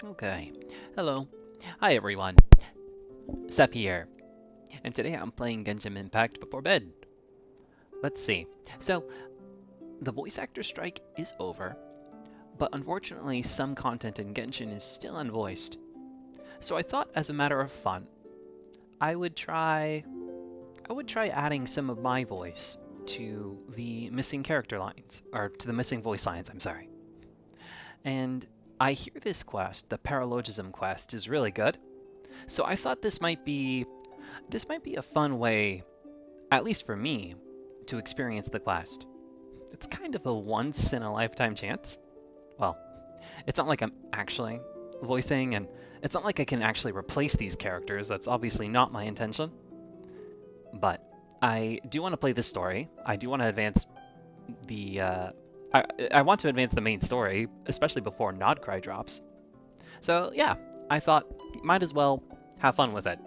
Okay. Hello. Hi everyone. Seph here. And today I'm playing Genshin Impact before bed. Let's see. So, the voice actor strike is over, but unfortunately some content in Genshin is still unvoiced. So I thought as a matter of fun, I would try adding some of my voice to the missing character lines, or to the missing voice lines, I'm sorry. And I hear this quest, the Paralogism quest, is really good. So I thought this might be a fun way, at least for me, to experience the quest. It's kind of a once in a lifetime chance. Well, it's not like I'm actually voicing, and it's not like I can actually replace these characters. That's obviously not my intention. But I do want to play this story. I do want to advance the. I want to advance the main story, especially before Nodcry drops. So yeah, I thought might as well have fun with it.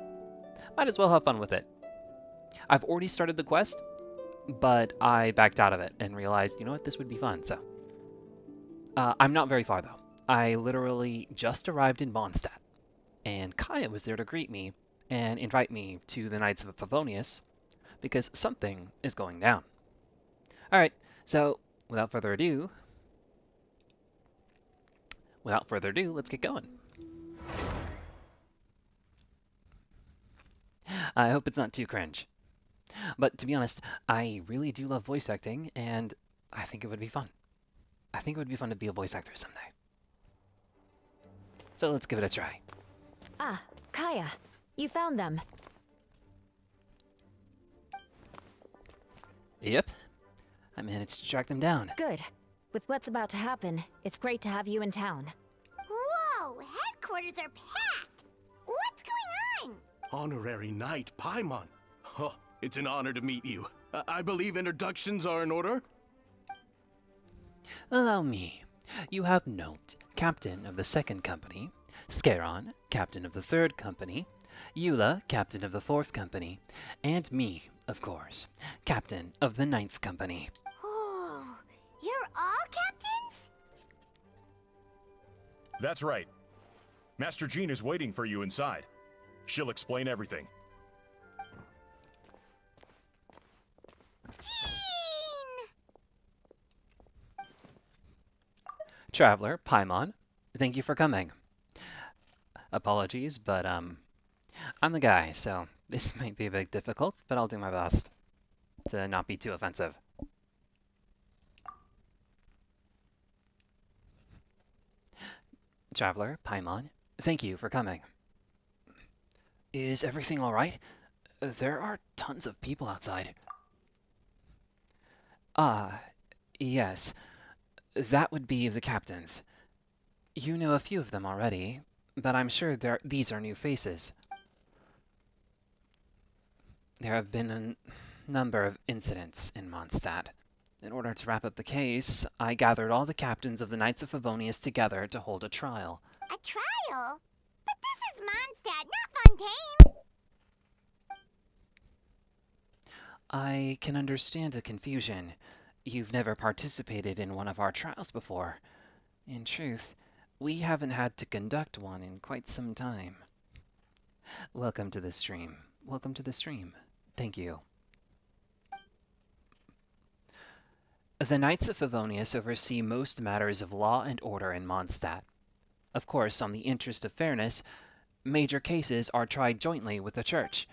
Might as well have fun with it. I've already started the quest, but I backed out of it and realized, you know what, this would be fun. So I'm not very far though. I literally just arrived in Mondstadt, and Kaya was there to greet me and invite me to the Knights of Favonius because something is going down. All right, so without further ado, let's get going. I hope it's not too cringe. But to be honest, I really do love voice acting, and I think it would be fun. I think it would be fun to be a voice actor someday. So let's give it a try. Ah, Kaya. You found them. Yep, I managed to track them down. Good. With what's about to happen, it's great to have you in town. Whoa! Headquarters are packed! What's going on? Honorary Knight Paimon. Oh, it's an honor to meet you. I believe introductions are in order? Allow me. You have Note, captain of the second company, Scaron, captain of the third company, Eula, captain of the fourth company, and me, of course, captain of the ninth company. Oh, you're all captains? That's right. Master Jean is waiting for you inside. She'll explain everything. Jean! Traveler, Paimon, thank you for coming. Apologies, but I'm the guy, so this might be a bit difficult, but I'll do my best to not be too offensive. Traveler, Paimon, thank you for coming. Is everything all right? There are tons of people outside. Ah, yes. That would be the captains. You know a few of them already, but I'm sure these are new faces. There have been a number of incidents in Mondstadt. In order to wrap up the case, I gathered all the captains of the Knights of Favonius together to hold a trial. A trial? But this is Mondstadt, not Fontaine! I can understand the confusion. You've never participated in one of our trials before. In truth, we haven't had to conduct one in quite some time. Welcome to the stream. Welcome to the stream. Thank you. The Knights of Favonius oversee most matters of law and order in Mondstadt. Of course, on the interest of fairness, major cases are tried jointly with the Church.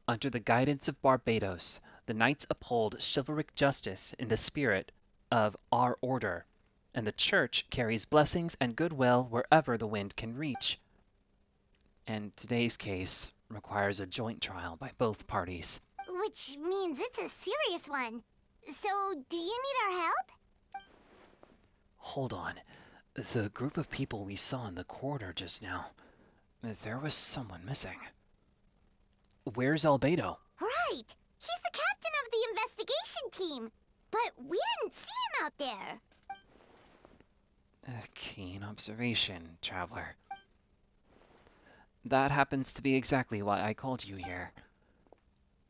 Under the guidance of Barbados, the Knights uphold chivalric justice in the spirit of our order, and the Church carries blessings and goodwill wherever the wind can reach. And today's case requires a joint trial by both parties. Which means it's a serious one. So, do you need our help? Hold on. The group of people we saw in the corridor just now, there was someone missing. Where's Albedo? Right! He's the captain of the investigation team. But we didn't see him out there. A keen observation, Traveler. That happens to be exactly why I called you here.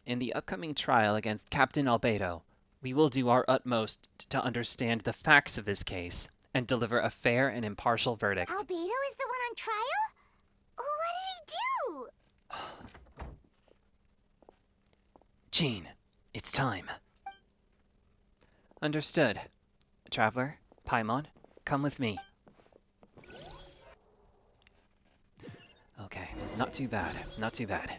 In the upcoming trial against Captain Albedo, we will do our utmost to understand the facts of his case and deliver a fair and impartial verdict. Albedo is the one on trial? What did he do? Jean, it's time. Understood. Traveler, Paimon, come with me. Okay, not too bad, not too bad.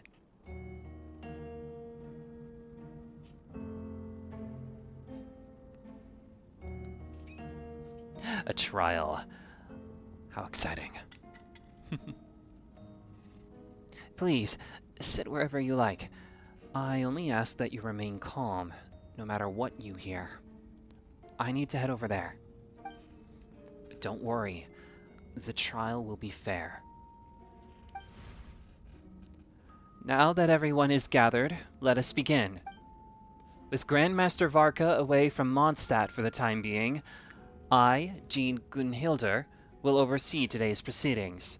A trial. How exciting. Please, sit wherever you like. I only ask that you remain calm, no matter what you hear. I need to head over there. Don't worry, the trial will be fair. Now that everyone is gathered, let us begin. With Grandmaster Varka away from Mondstadt for the time being, I, Jean Gunhilder, will oversee today's proceedings.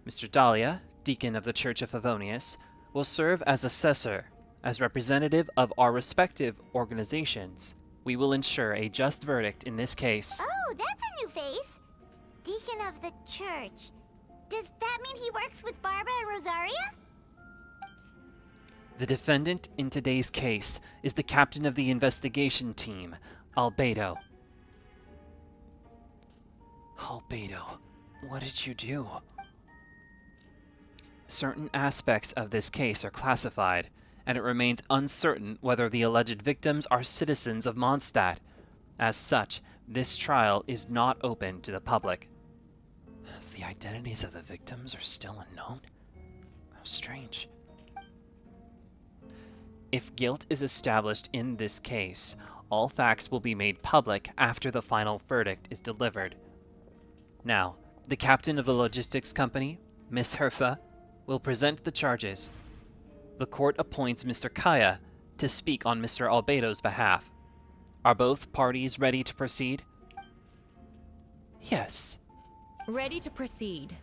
Mr. Dahlia, Deacon of the Church of Favonius, will serve as assessor. As representative of our respective organizations, we will ensure a just verdict in this case. Oh, that's a new face. Deacon of the church. Does that mean he works with Barbara and Rosaria? The defendant in today's case is the captain of the investigation team, Albedo. Albedo, what did you do? Certain aspects of this case are classified, and it remains uncertain whether the alleged victims are citizens of Mondstadt. As such, this trial is not open to the public. The identities of the victims are still unknown? How strange. If guilt is established in this case, all facts will be made public after the final verdict is delivered. Now, the captain of the logistics company, Miss Hertha, will present the charges. The court appoints Mr. Kaya to speak on Mr. Albedo's behalf. Are both parties ready to proceed? Yes. Ready to proceed.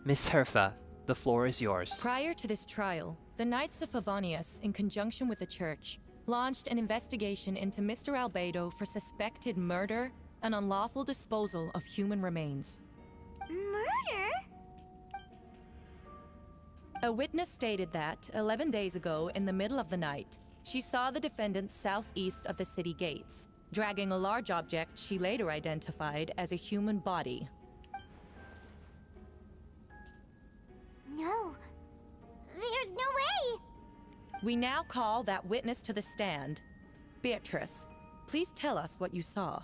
Miss Hertha, the floor is yours. Prior to this trial, the Knights of Favonius, in conjunction with the church, launched an investigation into Mr. Albedo for suspected murder and unlawful disposal of human remains. Murder? A witness stated that, 11 days ago, in the middle of the night, she saw the defendant southeast of the city gates, dragging a large object she later identified as a human body. No. There's no way! We now call that witness to the stand. Beatrice, please tell us what you saw.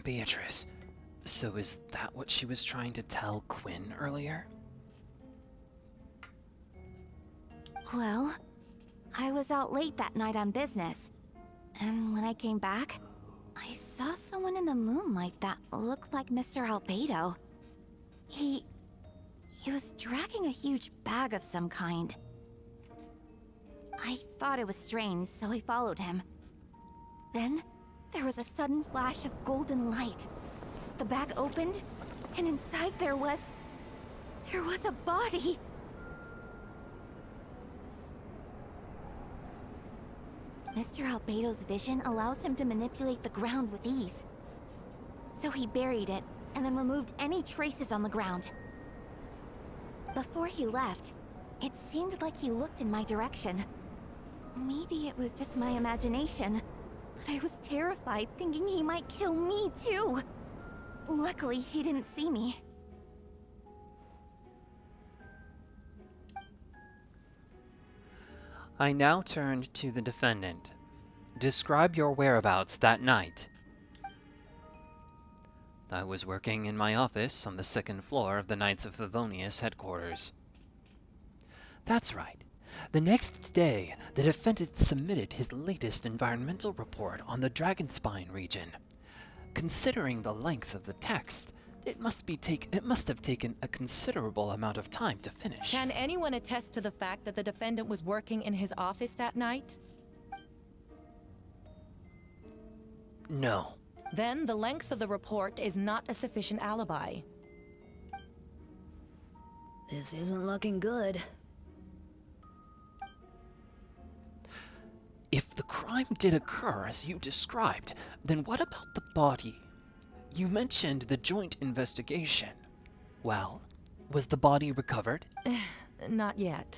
Beatrice, so is that what she was trying to tell Quinn earlier? Well, I was out late that night on business. And when I came back, I saw someone in the moonlight that looked like Mr. Albedo. He was dragging a huge bag of some kind. I thought it was strange, so I followed him. Then, there was a sudden flash of golden light. The bag opened, and inside there was a body. Mr. Albedo's vision allows him to manipulate the ground with ease. So he buried it, and then removed any traces on the ground. Before he left, it seemed like he looked in my direction. Maybe it was just my imagination, but I was terrified thinking he might kill me too. Luckily, he didn't see me. I now turned to the defendant. Describe your whereabouts that night. I was working in my office on the second floor of the Knights of Favonius headquarters. That's right. The next day, the defendant submitted his latest environmental report on the Dragonspine region. Considering the length of the text, it must have taken a considerable amount of time to finish. Can anyone attest to the fact that the defendant was working in his office that night? No. Then the length of the report is not a sufficient alibi. This isn't looking good. crime did occur as you described, then what about the body? You mentioned the joint investigation. Well, was the body recovered? Not yet.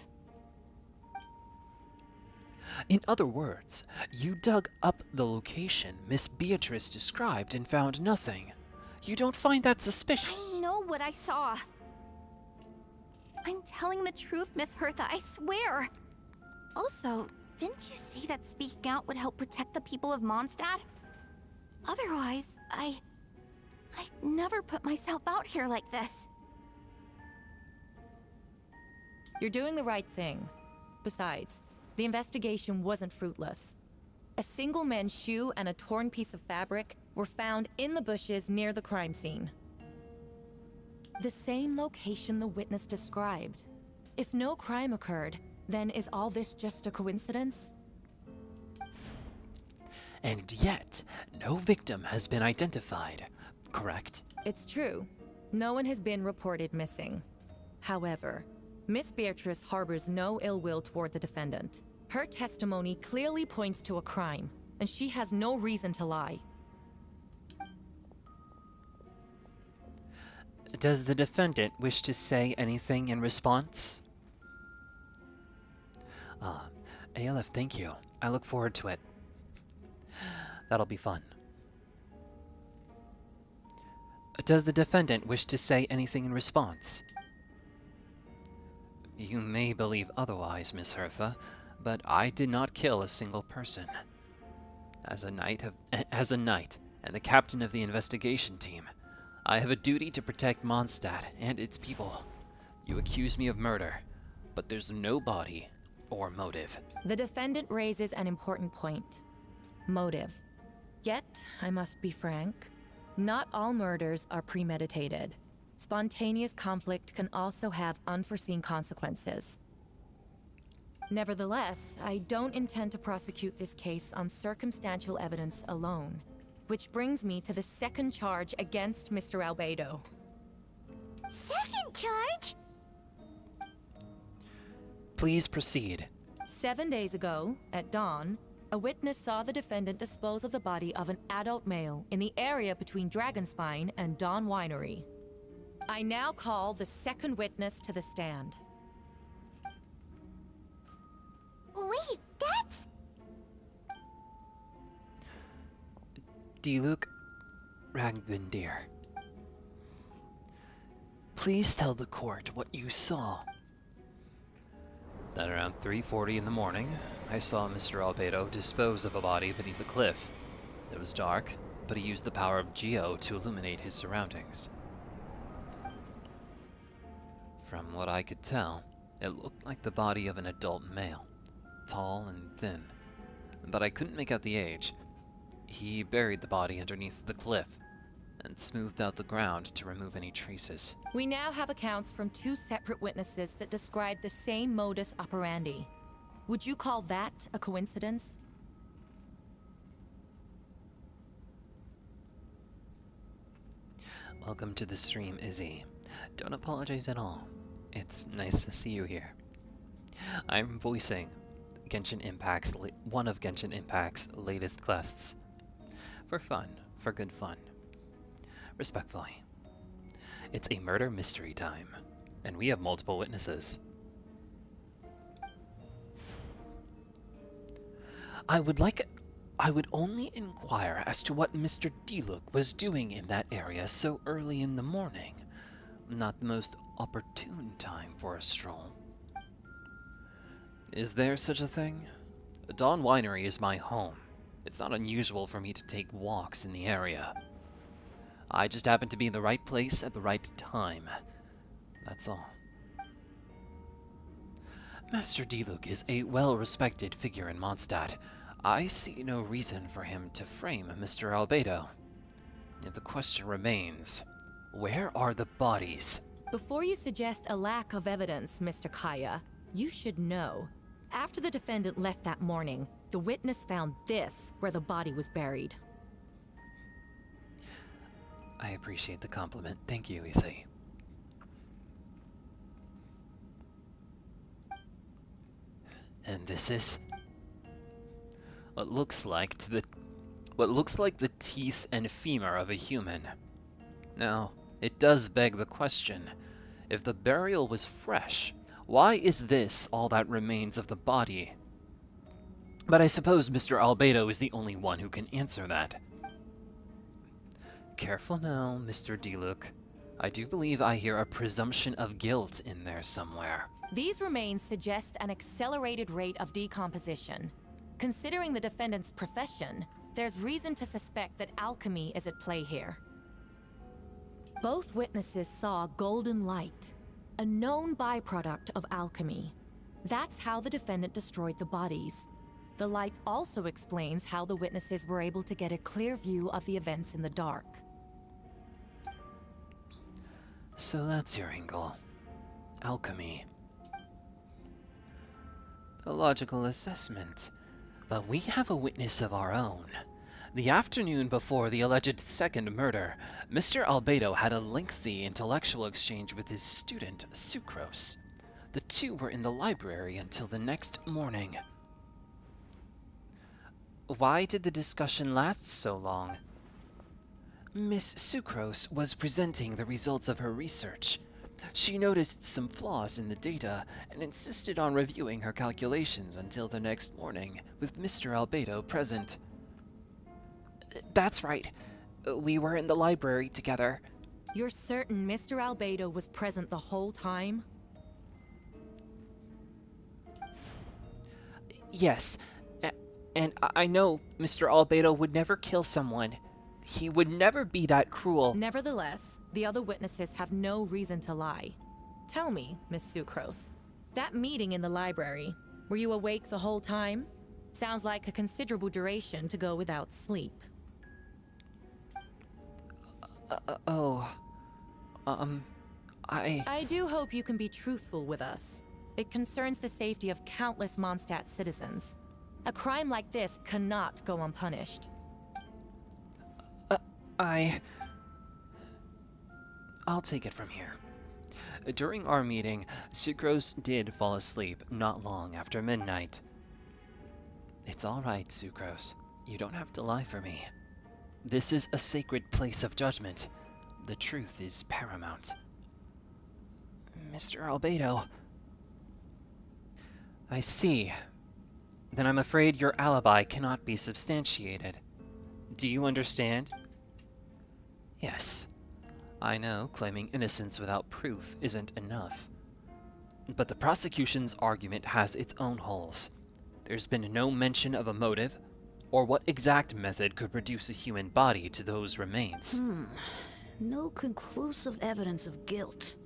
In other words, you dug up the location Miss Beatrice described and found nothing. You don't find that suspicious? I know what I saw. I'm telling the truth, Miss Hertha, I swear. Also, didn't you see that speaking out would help protect the people of Mondstadt? Otherwise, I'd never put myself out here like this. You're doing the right thing. Besides, the investigation wasn't fruitless. A single men's shoe and a torn piece of fabric were found in the bushes near the crime scene. The same location the witness described. If no crime occurred, then is all this just a coincidence? And yet, no victim has been identified, correct? It's true. No one has been reported missing. However, Miss Beatrice harbors no ill will toward the defendant. Her testimony clearly points to a crime, and she has no reason to lie. Does the defendant wish to say anything in response? ALF, thank you. I look forward to it. That'll be fun. Does the defendant wish to say anything in response? You may believe otherwise, Miss Hertha, but I did not kill a single person. As a knight and the captain of the investigation team, I have a duty to protect Mondstadt and its people. You accuse me of murder, but there's no body or motive. The defendant raises an important point. Motive. Yet, I must be frank, not all murders are premeditated. Spontaneous conflict can also have unforeseen consequences. Nevertheless, I don't intend to prosecute this case on circumstantial evidence alone. Which brings me to the second charge against Mr. Albedo. Second charge? Please proceed. 7 days ago, at dawn, a witness saw the defendant dispose of the body of an adult male in the area between Dragonspine and Dawn Winery. I now call the second witness to the stand. Wait, that's... Diluc Ragvindir. Please tell the court what you saw. At around 3:40 in the morning, I saw Mr. Albedo dispose of a body beneath a cliff. It was dark, but he used the power of Geo to illuminate his surroundings. From what I could tell, it looked like the body of an adult male, tall and thin, but I couldn't make out the age. He buried the body underneath the cliff and smoothed out the ground to remove any traces. We now have accounts from 2 separate witnesses that describe the same modus operandi. Would you call that a coincidence? Welcome to the stream, Izzy. Don't apologize at all. It's nice to see you here. I'm voicing one of Genshin Impact's latest quests. For fun, for good fun. Respectfully. It's a murder mystery time, and we have multiple witnesses. I would only inquire as to what Mr. Diluc was doing in that area so early in the morning. Not the most opportune time for a stroll. Is there such a thing? Dawn Winery is my home. It's not unusual for me to take walks in the area. I just happen to be in the right place at the right time. That's all. Master Diluc is a well-respected figure in Mondstadt. I see no reason for him to frame Mr. Albedo. Yet the question remains, where are the bodies? Before you suggest a lack of evidence, Mr. Kaya, you should know. After the defendant left that morning, the witness found this where the body was buried. I appreciate the compliment. Thank you, Izzy. And this is? what looks like the teeth and femur of a human. Now, it does beg the question, if the burial was fresh, why is this all that remains of the body? But I suppose Mr. Albedo is the only one who can answer that. Careful now, Mr. Diluc. I do believe I hear a presumption of guilt in there somewhere. These remains suggest an accelerated rate of decomposition. Considering the defendant's profession, there's reason to suspect that alchemy is at play here. Both witnesses saw golden light, a known byproduct of alchemy. That's how the defendant destroyed the bodies. The light also explains how the witnesses were able to get a clear view of the events in the dark. So that's your angle. Alchemy. A logical assessment. But we have a witness of our own. The afternoon before the alleged second murder, Mr. Albedo had a lengthy intellectual exchange with his student, Sucrose. The two were in the library until the next morning. Why did the discussion last so long? Miss Sucrose was presenting the results of her research. She noticed some flaws in the data and insisted on reviewing her calculations until the next morning, with Mr. Albedo present. That's right. We were in the library together. You're certain Mr. Albedo was present the whole time? Yes. And I know Mr. Albedo would never kill someone. He would never be that cruel. Nevertheless, the other witnesses have no reason to lie. Tell me, Miss Sucrose, that meeting in the library, were you awake the whole time? Sounds like a considerable duration to go without sleep. I do hope you can be truthful with us. It concerns the safety of countless Mondstadt citizens. A crime like this cannot go unpunished. I'll take it from here. During our meeting, Sucrose did fall asleep not long after midnight. It's all right, Sucrose. You don't have to lie for me. This is a sacred place of judgment. The truth is paramount. Mr. Albedo. I see. Then I'm afraid your alibi cannot be substantiated. Do you understand? Yes. I know claiming innocence without proof isn't enough. But the prosecution's argument has its own holes. There's been no mention of a motive, or what exact method could reduce a human body to those remains. No conclusive evidence of guilt.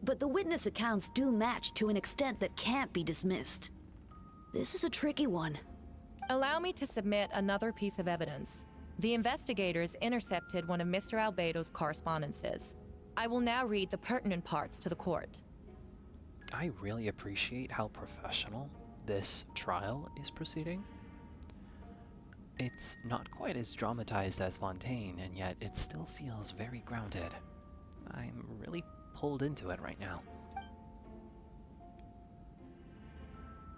But the witness accounts do match to an extent that can't be dismissed. This is a tricky one. Allow me to submit another piece of evidence. The investigators intercepted one of Mr. Albedo's correspondences. I will now read the pertinent parts to the court. I really appreciate how professional this trial is proceeding. It's not quite as dramatized as Fontaine, and yet it still feels very grounded. I'm really pulled into it right now.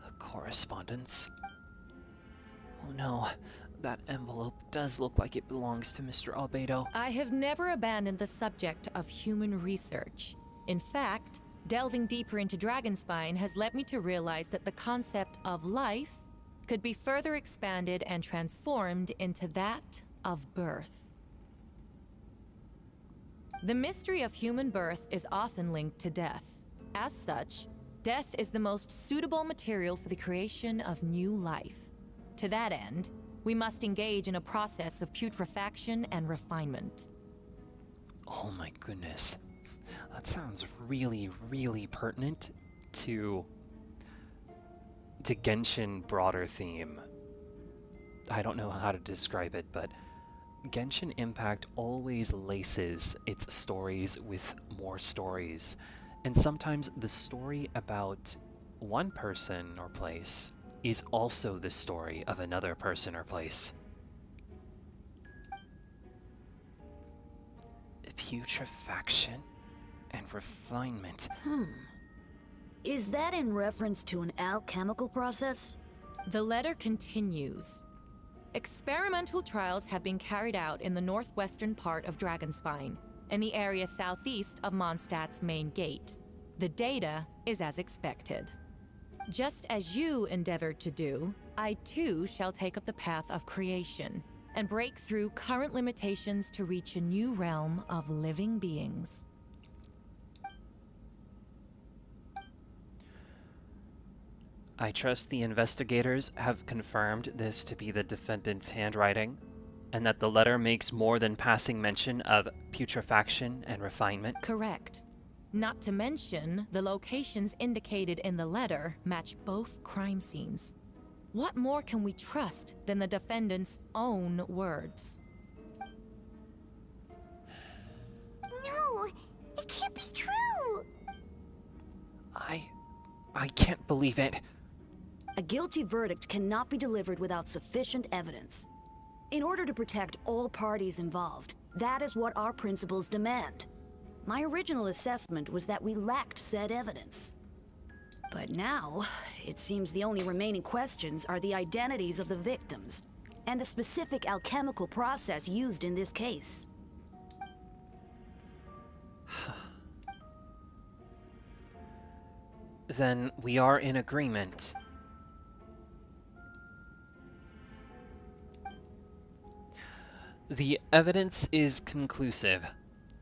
A correspondence. Oh no, that envelope does look like it belongs to Mr. Albedo. I have never abandoned the subject of human research. In fact, delving deeper into Dragonspine has led me to realize that the concept of life could be further expanded and transformed into that of birth. The mystery of human birth is often linked to death. As such, death is the most suitable material for the creation of new life. To that end, we must engage in a process of putrefaction and refinement. Oh my goodness. That sounds really, really pertinent to Genshin broader theme. I don't know how to describe it, but Genshin Impact always laces its stories with more stories. And sometimes the story about one person or place is also the story of another person or place. Putrefaction and refinement. Is that in reference to an alchemical process? The letter continues. Experimental trials have been carried out in the northwestern part of Dragonspine, in the area southeast of Mondstadt's main gate. The data is as expected. Just as you endeavored to do, I too shall take up the path of creation and break through current limitations to reach a new realm of living beings. I trust the investigators have confirmed this to be the defendant's handwriting, and that the letter makes more than passing mention of putrefaction and refinement. Correct. Not to mention, the locations indicated in the letter match both crime scenes. What more can we trust than the defendant's own words? No, it can't be true. I can't believe it. A guilty verdict cannot be delivered without sufficient evidence. In order to protect all parties involved, that is what our principles demand. My original assessment was that we lacked said evidence. But now, it seems the only remaining questions are the identities of the victims and the specific alchemical process used in this case. Then we are in agreement. The evidence is conclusive.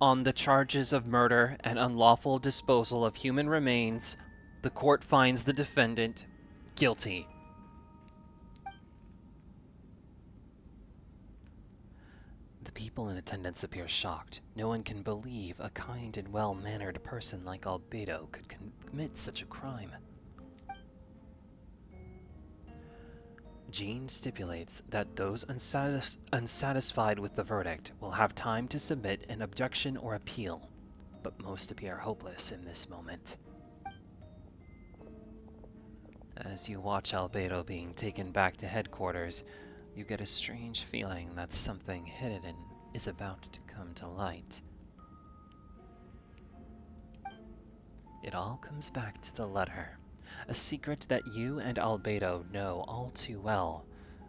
On the charges of murder and unlawful disposal of human remains, the court finds the defendant guilty. The people in attendance appear shocked. No one can believe a kind and well-mannered person like Albedo could commit such a crime. Jean stipulates that those unsatisfied with the verdict will have time to submit an objection or appeal, but most appear hopeless in this moment. As you watch Albedo being taken back to headquarters, you get a strange feeling that something hidden is about to come to light. It all comes back to the letter. A secret that you and Albedo know all too well,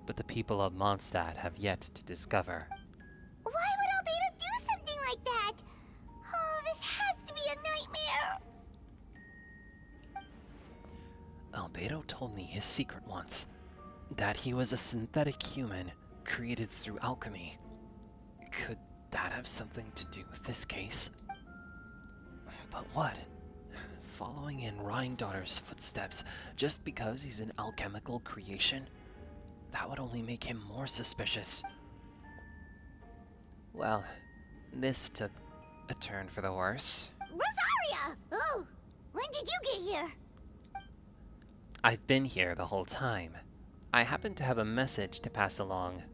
but the people of Mondstadt have yet to discover. Why would Albedo do something like that? Oh, this has to be a nightmare. Albedo told me his secret once, that he was a synthetic human created through alchemy. Could that have something to do with this case? But what? Following in Rhindaughter's footsteps just because he's an alchemical creation? That would only make him more suspicious. Well, this took a turn for the worse. Rosaria! Oh, when did you get here? I've been here the whole time. I happen to have a message to pass along.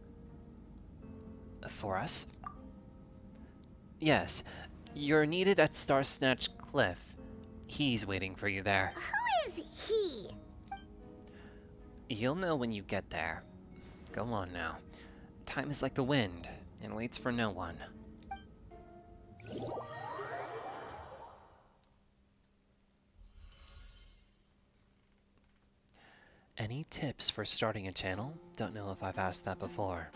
For us? Yes, you're needed at Starsnatch Cliff. He's waiting for you there. Who is he? You'll know when you get there. Go on now. Time is like the wind, and waits for no one. Any tips for starting a channel? Don't know if I've asked that before.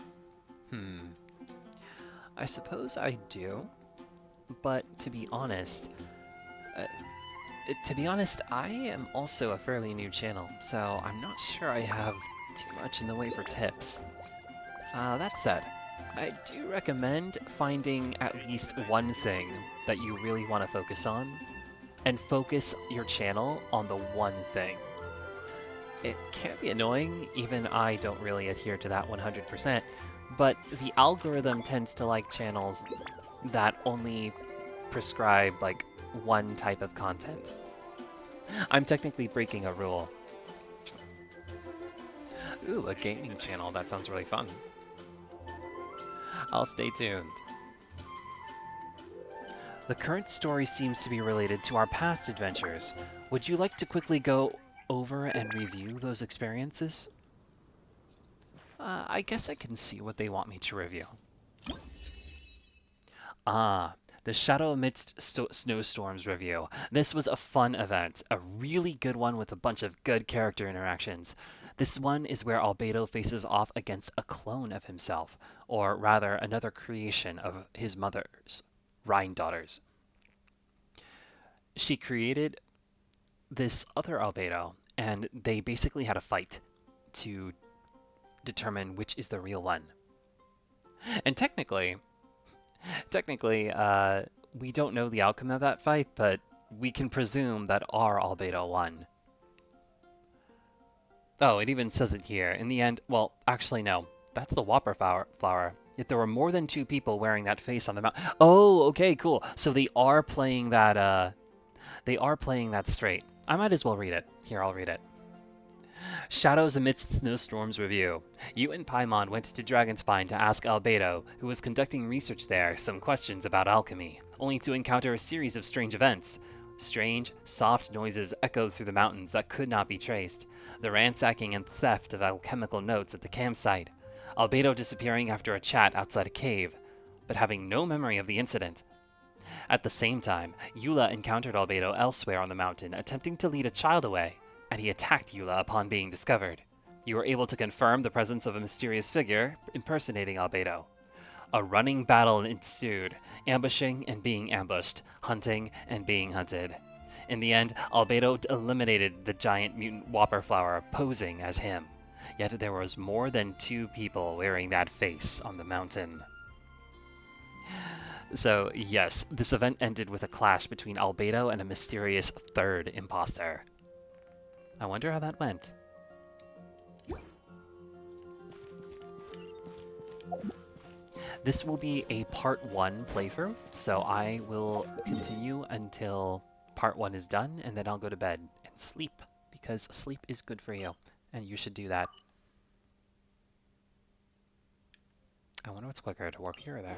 I suppose I do, but to be honest, I am also a fairly new channel, so I'm not sure I have too much in the way for tips. That said, I do recommend finding at least one thing that you really want to focus on, and focus your channel on the one thing. It can be annoying, even I don't really adhere to that 100%, but the algorithm tends to like channels that only prescribe, like, one type of content. I'm technically breaking a rule. Ooh, a gaming channel. That sounds really fun. I'll stay tuned. The current story seems to be related to our past adventures. Would you like to quickly go over and review those experiences? I guess I can see what they want me to review. The Shadow Amidst Snowstorms review. This was a fun event, a really good one with a bunch of good character interactions. This one is where Albedo faces off against a clone of himself, or rather another creation of his mother's, Rhine daughters. She created this other Albedo, and they basically had a fight to determine which is the real one. And technically, we don't know the outcome of that fight, but we can presume that our Albedo won. Oh, it even says it here. In the end, well, actually no. That's the Whopper flower. Yet there were more than 2 people wearing that face on the mount. Oh, okay, cool. So they are playing that, straight. I might as well read it. Here, I'll read it. Shadows Amidst Snowstorms Review. You and Paimon went to Dragonspine to ask Albedo, who was conducting research there, some questions about alchemy, only to encounter a series of strange events. Strange, soft noises echoed through the mountains that could not be traced, the ransacking and theft of alchemical notes at the campsite, Albedo disappearing after a chat outside a cave, but having no memory of the incident. At the same time, Eula encountered Albedo elsewhere on the mountain, attempting to lead a child away, and he attacked Eula upon being discovered. You were able to confirm the presence of a mysterious figure impersonating Albedo. A running battle ensued, ambushing and being ambushed, hunting and being hunted. In the end, Albedo eliminated the giant mutant Whopper flower, posing as him. Yet there was more than 2 people wearing that face on the mountain. So, yes, this event ended with a clash between Albedo and a mysterious 3rd imposter. I wonder how that went. This will be a part 1 playthrough, so I will continue until part 1 is done, and then I'll go to bed and sleep, because sleep is good for you, and you should do that. I wonder what's quicker, to warp here or there.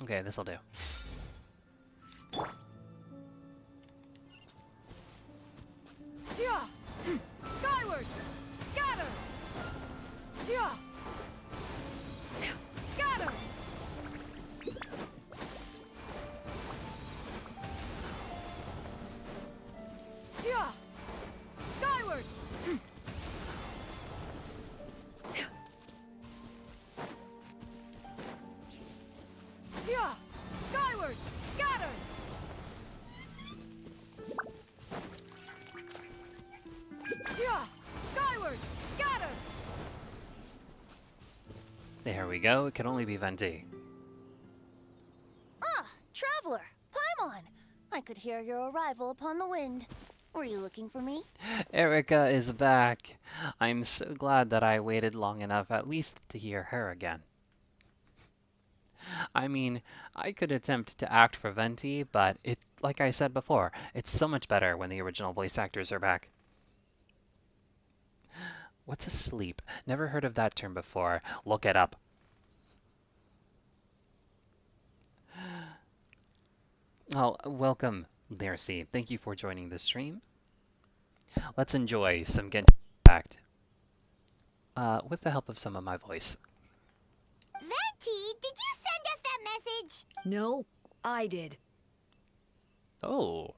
Okay, this'll do. Yeah! Skyward! Scatter! Yeah! Scatter! Yeah! Skyward! Yeah! Skyward! Scatter! Yeah! Skyward! Scatter! There we go, it can only be Venti. Ah, traveler, Paimon. I could hear your arrival upon the wind. Were you looking for me? Erica is back! I'm so glad that I waited long enough at least to hear her again. I mean, I could attempt to act for Venti, but like I said before, it's so much better when the original voice actors are back. What's a sleep? Never heard of that term before. Look it up. Oh, welcome, Mercy. Thank you for joining the stream. Let's enjoy some Genshin Impact with the help of some of my voice. Venti, did you send us that message? No, I did. Oh.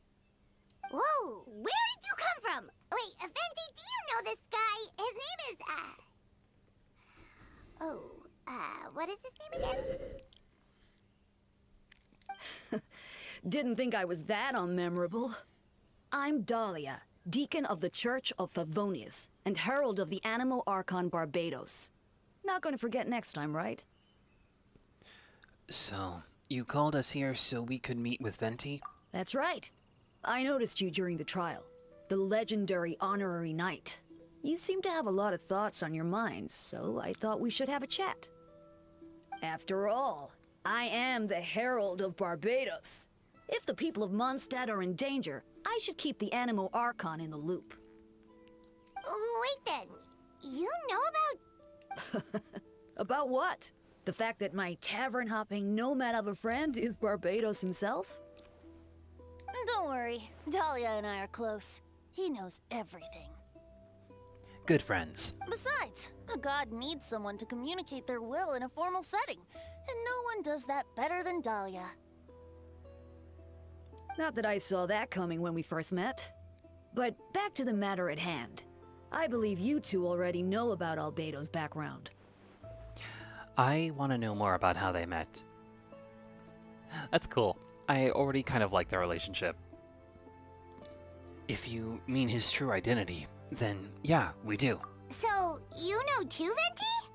Whoa, where did you come from? Wait, Venti, do you know this guy? His name is, what is his name again? Didn't think I was that unmemorable. I'm Dahlia, Deacon of the Church of Favonius, and Herald of the Animo Archon Barbados. Not gonna forget next time, right? So, you called us here so we could meet with Venti? That's right. I noticed you during the trial. The legendary honorary knight. You seem to have a lot of thoughts on your minds, so I thought we should have a chat. After all, I am the Herald of Barbados. If the people of Mondstadt are in danger, I should keep the Animo Archon in the loop. Wait then, you know about... About what? The fact that my tavern-hopping nomad of a friend is Barbados himself? Don't worry, Dahlia and I are close. He knows everything. Good friends. Besides, a god needs someone to communicate their will in a formal setting, and no one does that better than Dahlia. Not that I saw that coming when we first met. But back to the matter at hand. I believe you two already know about Albedo's background. I want to know more about how they met. That's cool. I already kind of like their relationship. If you mean his true identity, then yeah, we do. So, you know too, Venti?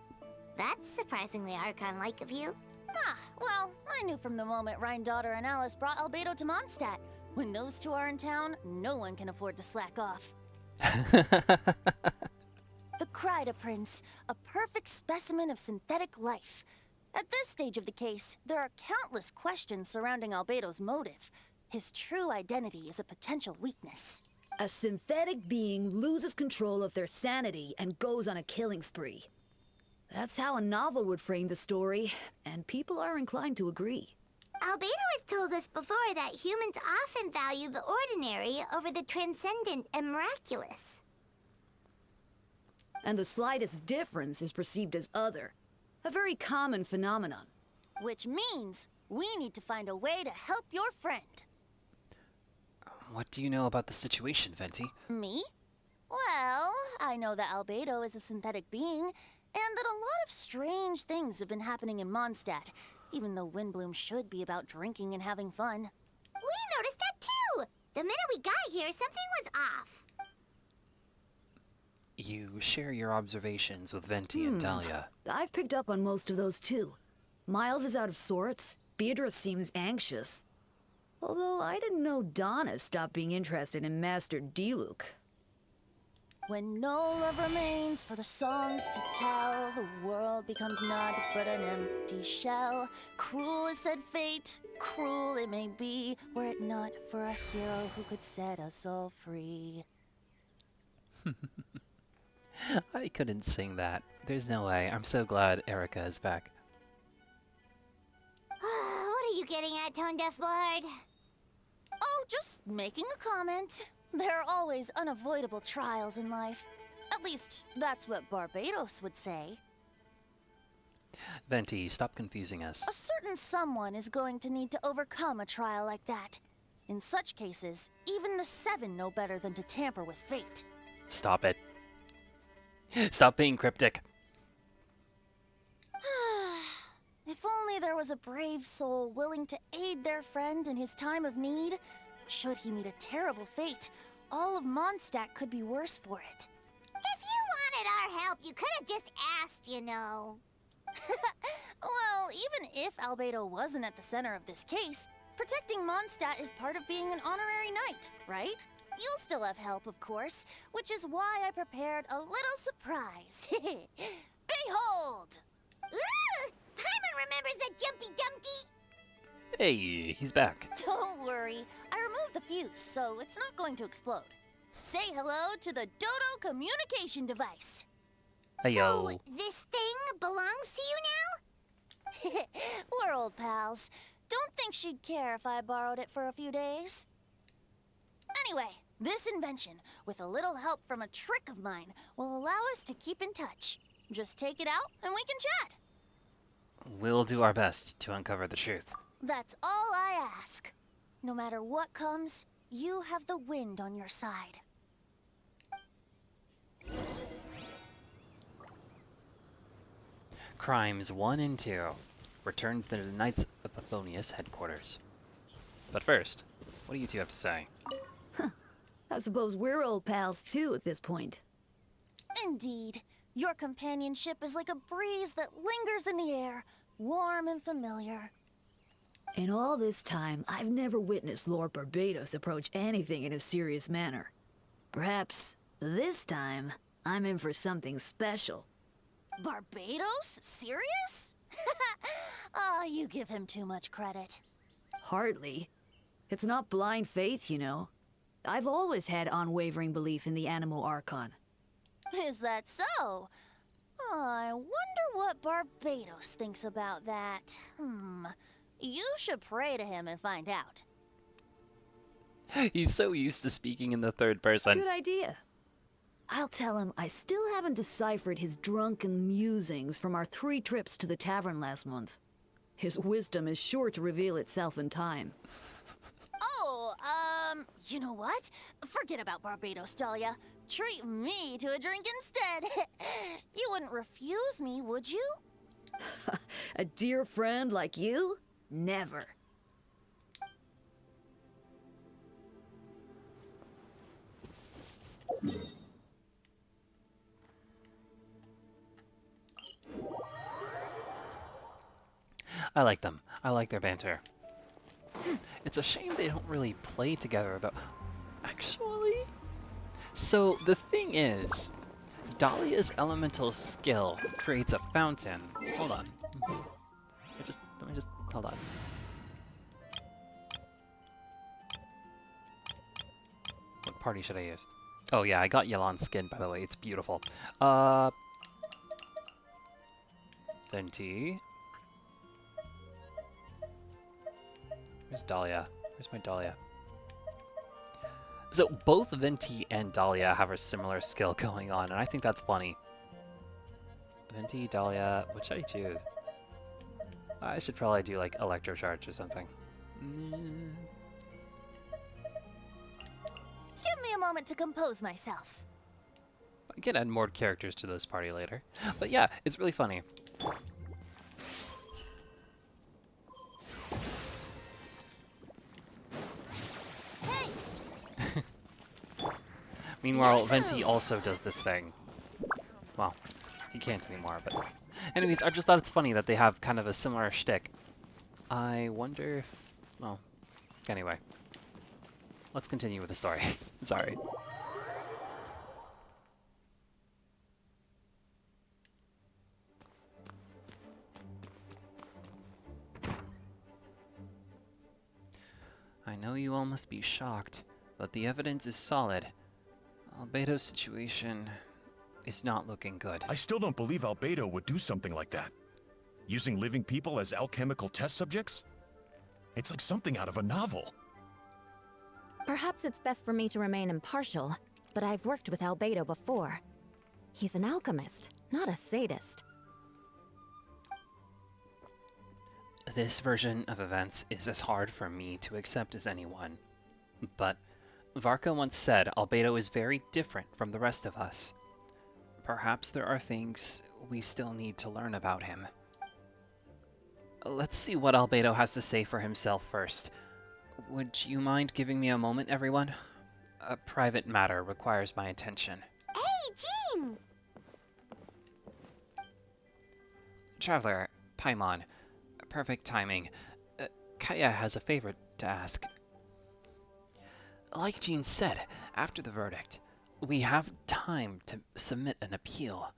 That's surprisingly Archon-like of you. Ah, well, I knew from the moment Rhine-Daughter and Alice brought Albedo to Mondstadt. When those two are in town, no one can afford to slack off. The Kryda Prince, a perfect specimen of synthetic life. At this stage of the case, there are countless questions surrounding Albedo's motive. His true identity is a potential weakness. A synthetic being loses control of their sanity and goes on a killing spree. That's how a novel would frame the story, and people are inclined to agree. Albedo has told us before that humans often value the ordinary over the transcendent and miraculous. And the slightest difference is perceived as other. A very common phenomenon. Which means we need to find a way to help your friend. What do you know about the situation, Venti? Me? Well, I know that Albedo is a synthetic being, and that a lot of strange things have been happening in Mondstadt, even though Windbloom should be about drinking and having fun. We noticed that too! The minute we got here, something was off. You share your observations with Venti and Dahlia. I've picked up on most of those too. Miles is out of sorts. Beatrice seems anxious. Although I didn't know Donna stopped being interested in Master Diluc. When no love remains for the songs to tell, the world becomes naught but an empty shell. Cruel is said fate, cruel it may be, were it not for a hero who could set us all free. I couldn't sing that. There's no way. I'm so glad Erica is back. What are you getting at, Tone Deaf Bard? Oh, just making a comment. There are always unavoidable trials in life. At least, that's what Barbados would say. Venti, stop confusing us. A certain someone is going to need to overcome a trial like that. In such cases, even the Seven know better than to tamper with fate. Stop it. Stop being cryptic. If only there was a brave soul willing to aid their friend in his time of need. Should he meet a terrible fate, all of Mondstadt could be worse for it. If you wanted our help, you could have just asked, you know. Well, even if Albedo wasn't at the center of this case, protecting Mondstadt is part of being an honorary knight, right? You'll still have help, of course, which is why I prepared a little surprise. Behold! Ooh! Paimon remembers that Jumpy Dumpty! Hey, he's back. Don't worry, I removed the fuse, so it's not going to explode. Say hello to the Dodo communication device. Hiyo. So, this thing belongs to you now? We're old pals. Don't think she'd care if I borrowed it for a few days. Anyway, this invention, with a little help from a trick of mine, will allow us to keep in touch. Just take it out and we can chat. We'll do our best to uncover the truth. That's all I ask. No matter what comes, you have the wind on your side. Crimes 1 and 2. Return to the Knights of Pathonius headquarters. But first, what do you two have to say? I suppose we're old pals too at this point. Indeed. Your companionship is like a breeze that lingers in the air, warm and familiar. In all this time, I've never witnessed Lord Barbados approach anything in a serious manner. Perhaps this time, I'm in for something special. Barbados? Serious? Ah, you give him too much credit. Hardly. It's not blind faith, you know. I've always had unwavering belief in the animal archon. Is that so? I wonder what Barbados thinks about that. You should pray to him and find out. He's so used to speaking in the third person. Good idea. I'll tell him I still haven't deciphered his drunken musings from our 3 trips to the tavern last month. His wisdom is sure to reveal itself in time. Oh, you know what? Forget about Barbados, Dahlia. Treat me to a drink instead. You wouldn't refuse me, would you? A dear friend like you? Never. I like them. I like their banter. It's a shame they don't really play together, though. Actually? So, the thing is, Dahlia's elemental skill creates a fountain. Hold on. Let me just, hold on. What party should I use? Oh yeah, I got Yelan's skin, by the way. It's beautiful. Venti. Where's Dahlia? Where's my Dahlia? So both Venti and Dahlia have a similar skill going on, and I think that's funny. Venti, Dahlia, what should I choose? I should probably do like Electro Charge or something. Give me a moment to compose myself. I can add more characters to this party later. But yeah, it's really funny. Meanwhile, Venti also does this thing. Well, he can't anymore, but... Anyways, I just thought it's funny that they have kind of a similar shtick. I wonder if... Well, anyway. Let's continue with the story. Sorry. I know you all must be shocked, but the evidence is solid. Albedo's situation is not looking good. I still don't believe Albedo would do something like that. Using living people as alchemical test subjects? It's like something out of a novel. Perhaps it's best for me to remain impartial, but I've worked with Albedo before. He's an alchemist, not a sadist. This version of events is as hard for me to accept as anyone. But Varka once said Albedo is very different from the rest of us. Perhaps there are things we still need to learn about him. Let's see what Albedo has to say for himself first. Would you mind giving me a moment, everyone? A private matter requires my attention. Hey, Jean! Traveler, Paimon, perfect timing. Kaya has a favor to ask. Like Jean said, after the verdict, we have time to submit an appeal.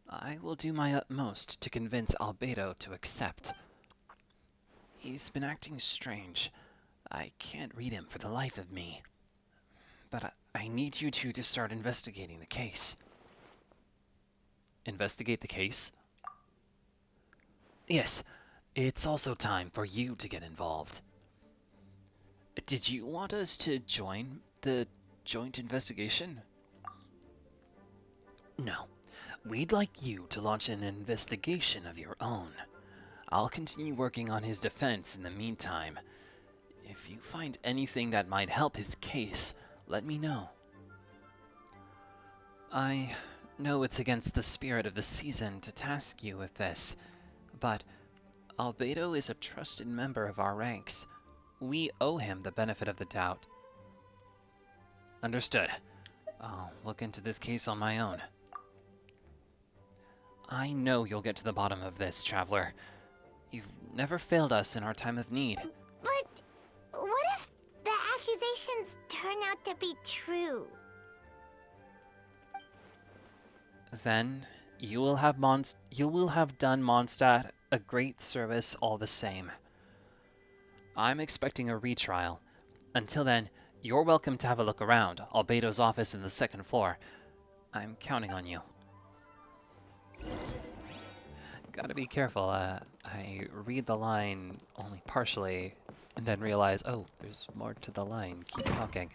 I will do my utmost to convince Albedo to accept. He's been acting strange. I can't read him for the life of me. But I need you two to start investigating the case. Investigate the case? Yes, it's also time for you to get involved. Did you want us to join the joint investigation? No. We'd like you to launch an investigation of your own. I'll continue working on his defense in the meantime. If you find anything that might help his case, let me know. I know it's against the spirit of the season to task you with this, but Albedo is a trusted member of our ranks. We owe him the benefit of the doubt. Understood. I'll look into this case on my own. I know you'll get to the bottom of this, Traveler. You've never failed us in our time of need. But what if the accusations turn out to be true? Then you will have done Mondstadt a great service all the same. I'm expecting a retrial. Until then, you're welcome to have a look around. Albedo's office in the second floor. I'm counting on you. Gotta be careful. I read the line only partially, and then realize, oh, there's more to the line. Keep talking.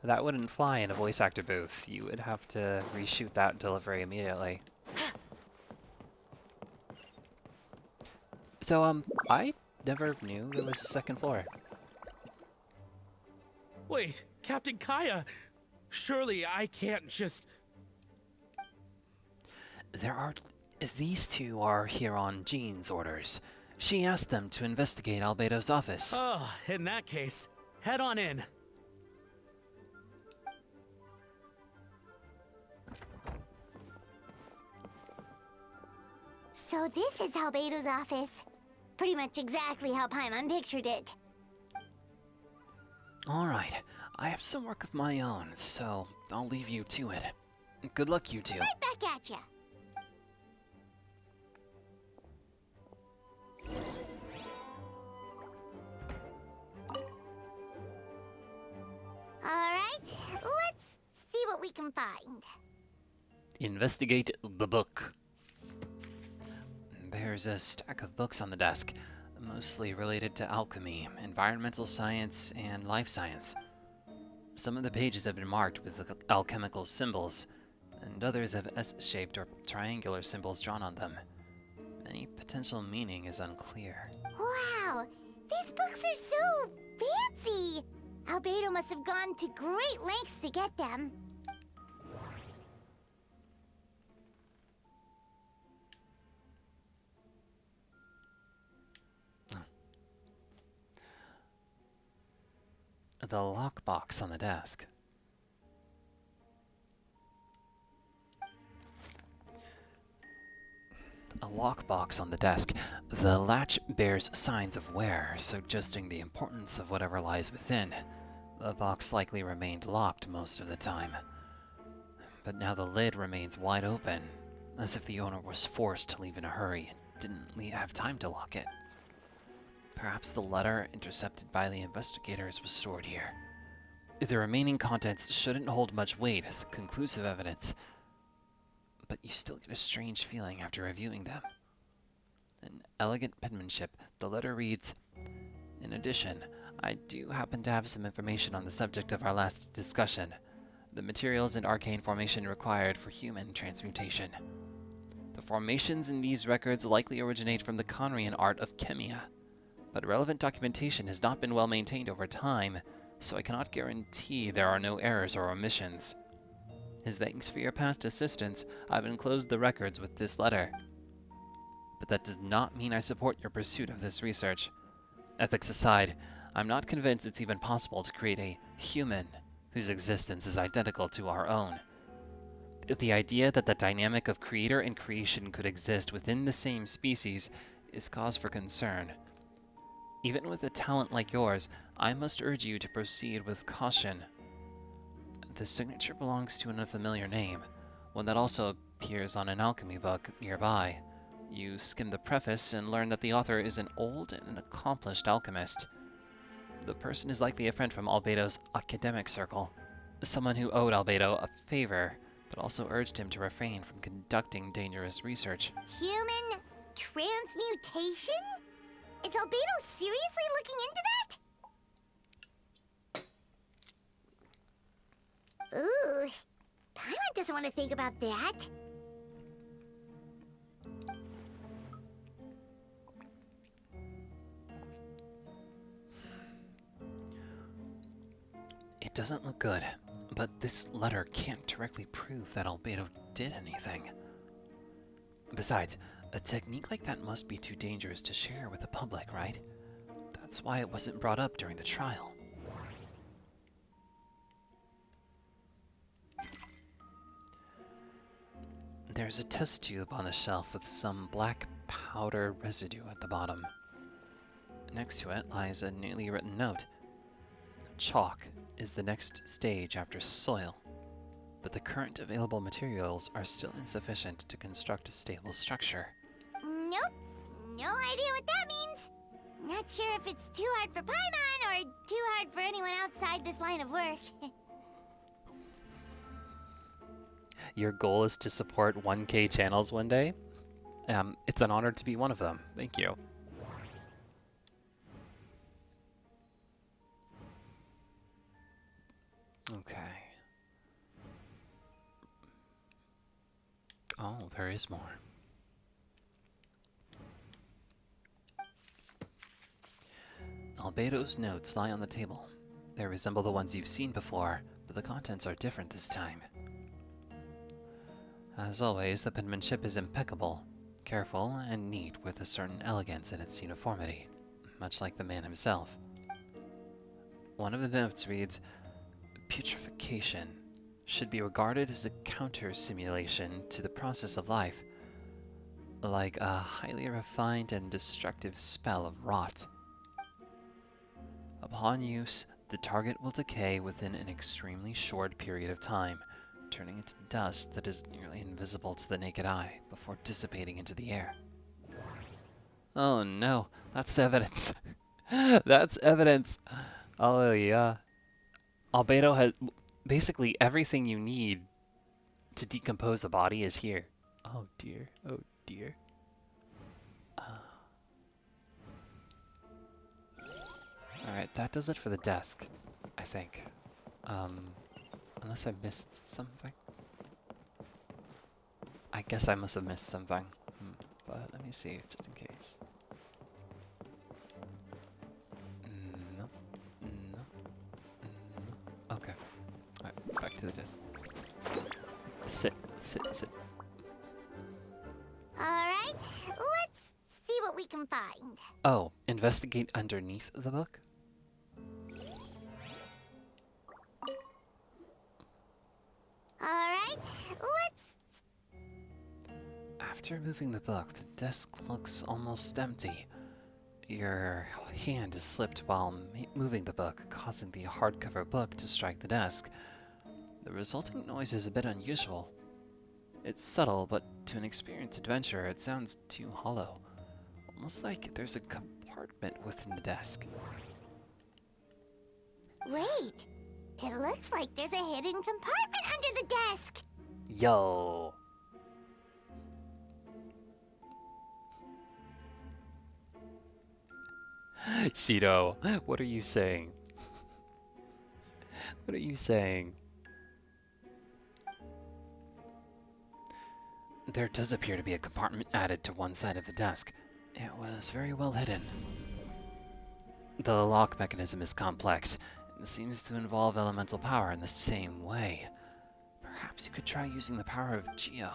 That wouldn't fly in a voice actor booth. You would have to reshoot that delivery immediately. So, I never knew there was a second floor. Wait, Captain Kaya! Surely I can't just... These two are here on Jean's orders. She asked them to investigate Albedo's office. Oh, in that case, head on in. So this is Albedo's office. Pretty much exactly how Paimon pictured it. Alright, I have some work of my own, so I'll leave you to it. Good luck, you two. Right back at ya. Alright, let's see what we can find. Investigate the book. There's a stack of books on the desk, mostly related to alchemy, environmental science, and life science. Some of the pages have been marked with alchemical symbols, and others have S-shaped or triangular symbols drawn on them. Any potential meaning is unclear. Wow, these books are so fancy! Albedo must have gone to great lengths to get them. The lockbox on the desk. A lockbox on the desk. The latch bears signs of wear, suggesting the importance of whatever lies within. The box likely remained locked most of the time. But now the lid remains wide open, as if the owner was forced to leave in a hurry and didn't have time to lock it. Perhaps the letter intercepted by the investigators was stored here. The remaining contents shouldn't hold much weight as conclusive evidence, but you still get a strange feeling after reviewing them. In elegant penmanship, the letter reads, "In addition, I do happen to have some information on the subject of our last discussion, the materials and arcane formation required for human transmutation. The formations in these records likely originate from the Conrian art of chemia, but relevant documentation has not been well maintained over time, so I cannot guarantee there are no errors or omissions. As thanks for your past assistance, I've enclosed the records with this letter. But that does not mean I support your pursuit of this research. Ethics aside, I'm not convinced it's even possible to create a human whose existence is identical to our own. The idea that the dynamic of creator and creation could exist within the same species is cause for concern. Even with a talent like yours, I must urge you to proceed with caution. The signature belongs to an unfamiliar name, one that also appears on an alchemy book nearby. You skim the preface and learn that the author is an old and accomplished alchemist. The person is likely a friend from Albedo's academic circle, someone who owed Albedo a favor, but also urged him to refrain from conducting dangerous research." Human transmutation? Is Albedo seriously looking into that? Ooh, Paimon doesn't want to think about that. It doesn't look good, but this letter can't directly prove that Albedo did anything. Besides, a technique like that must be too dangerous to share with the public, right? That's why it wasn't brought up during the trial. There's a test tube on the shelf with some black powder residue at the bottom. Next to it lies a neatly written note. Chalk is the next stage after soil, but the current available materials are still insufficient to construct a stable structure. Nope, no idea what that means. Not sure if it's too hard for Paimon or too hard for anyone outside this line of work. Your goal is to support 1K channels one day? It's an honor to be one of them. Thank you. Okay. Oh, there is more. Albedo's notes lie on the table. They resemble the ones you've seen before, but the contents are different this time. As always, the penmanship is impeccable, careful and neat with a certain elegance in its uniformity, much like the man himself. One of the notes reads, "Putrefaction should be regarded as a counter-simulation to the process of life, like a highly refined and destructive spell of rot. Upon use, the target will decay within an extremely short period of time, turning into dust that is nearly invisible to the naked eye before dissipating into the air." Oh no, that's evidence. That's evidence. Oh yeah. Albedo has basically everything you need to decompose a body is here. Oh dear. Oh dear. Alright, that does it for the desk, I think. Unless I missed something. I guess I must have missed something. But let me see, just in case. No. No. No. Okay. Alright, back to the desk. Sit. Alright, let's see what we can find. Oh, investigate underneath the book? Alright, let's... After moving the book, the desk looks almost empty. Your hand is slipped while moving the book, causing the hardcover book to strike the desk. The resulting noise is a bit unusual. It's subtle, but to an experienced adventurer, it sounds too hollow. Almost like there's a compartment within the desk. Wait, it looks like there's a hidden compartment under the desk. Yo! Shido, what are you saying? What are you saying? There does appear to be a compartment added to one side of the desk. It was very well hidden. The lock mechanism is complex and seems to involve elemental power in the same way. Perhaps you could try using the power of Geo.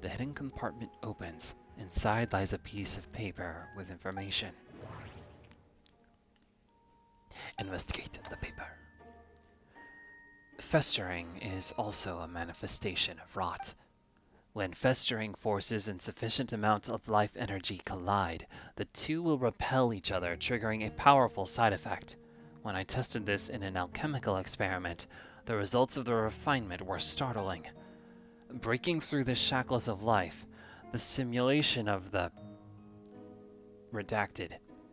The hidden compartment opens. Inside lies a piece of paper with information. Investigate the paper. Festering is also a manifestation of rot. When festering forces and sufficient amounts of life energy collide, the two will repel each other, triggering a powerful side effect. When I tested this in an alchemical experiment, the results of the refinement were startling. Breaking through the shackles of life, the simulation of the redacted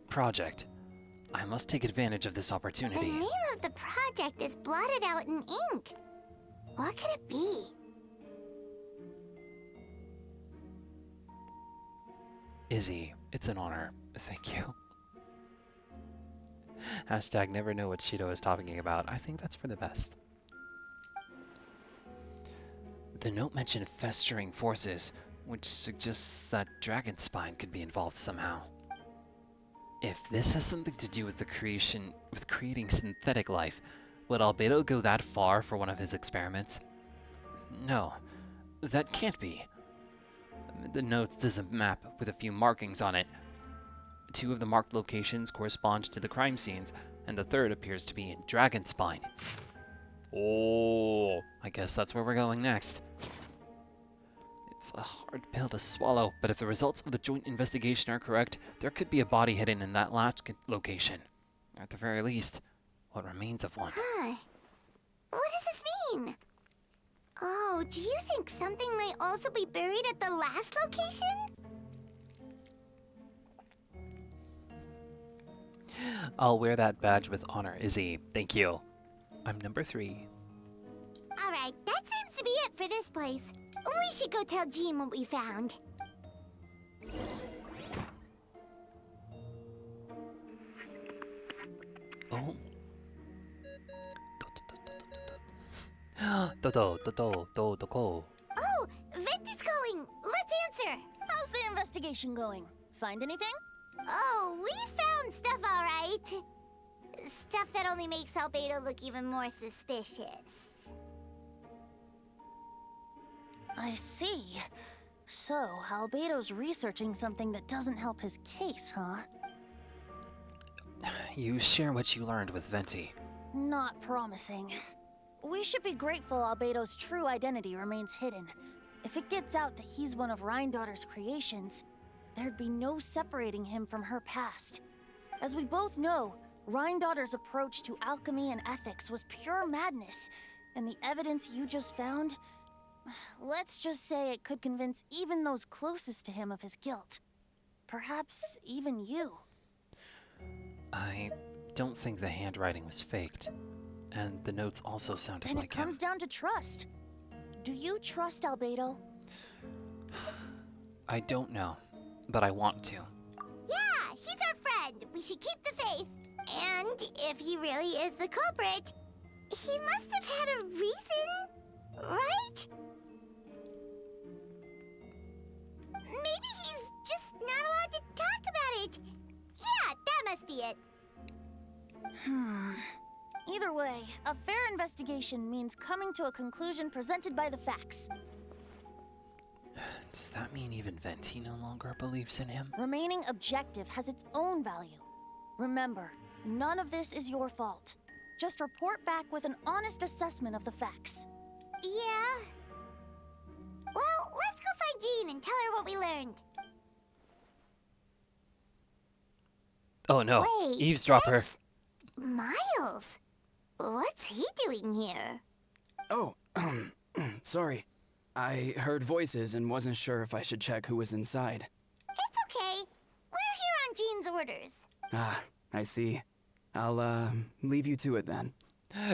project, I must take advantage of this opportunity. The name of the project is blotted out in ink. What could it be? Izzy, it's an honor. Thank you. Hashtag never know what Shido is talking about. I think that's for the best. The note mentioned festering forces, which suggests that Dragonspine could be involved somehow. If this has something to do with creating synthetic life, would Albedo go that far for one of his experiments? No, that can't be. The note does a map with a few markings on it. 2 of the marked locations correspond to the crime scenes, and the third appears to be in Dragonspine. Oh, I guess that's where we're going next. It's a hard pill to swallow, but if the results of the joint investigation are correct, there could be a body hidden in that last location. Or at the very least, what remains of one. Huh. What does this mean? Oh, do you think something might also be buried at the last location? I'll wear that badge with honor, Izzy. Thank you. I'm number 3. Alright, that seems to be it for this place. We should go tell Jean what we found. Oh. Do. Oh, Vent is calling. Let's answer. How's the investigation going? Find anything? Oh, we found stuff all right. Stuff that only makes Albedo look even more suspicious. I see. So, Albedo's researching something that doesn't help his case, huh? You share what you learned with Venti. Not promising. We should be grateful Albedo's true identity remains hidden. If it gets out that he's one of Rhindaughter's creations, there'd be no separating him from her past. As we both know, Rhindaughter's approach to alchemy and ethics was pure madness, and the evidence you just found, let's just say it could convince even those closest to him of his guilt. Perhaps even you. I don't think the handwriting was faked, and the notes also sounded Then like it comes him. down to trust. Do you trust Albedo? I don't know, but I want to. Yeah, he's our friend. We should keep the faith. And if he really is the culprit, he must have had a reason, right? Maybe he's just not allowed to talk about it. Yeah, that must be it. Either way, a fair investigation means coming to a conclusion presented by the facts. Does that mean even Venti no longer believes in him? Remaining objective has its own value. Remember, none of this is your fault. Just report back with an honest assessment of the facts. Yeah. Well, let's go find Jean and tell her what we learned. Oh no, Wait, eavesdropper. that's Miles. What's he doing here? Oh, sorry. I heard voices and wasn't sure if I should check who was inside. It's okay. We're here on Jean's orders. Ah, I see. I'll, leave you to it then.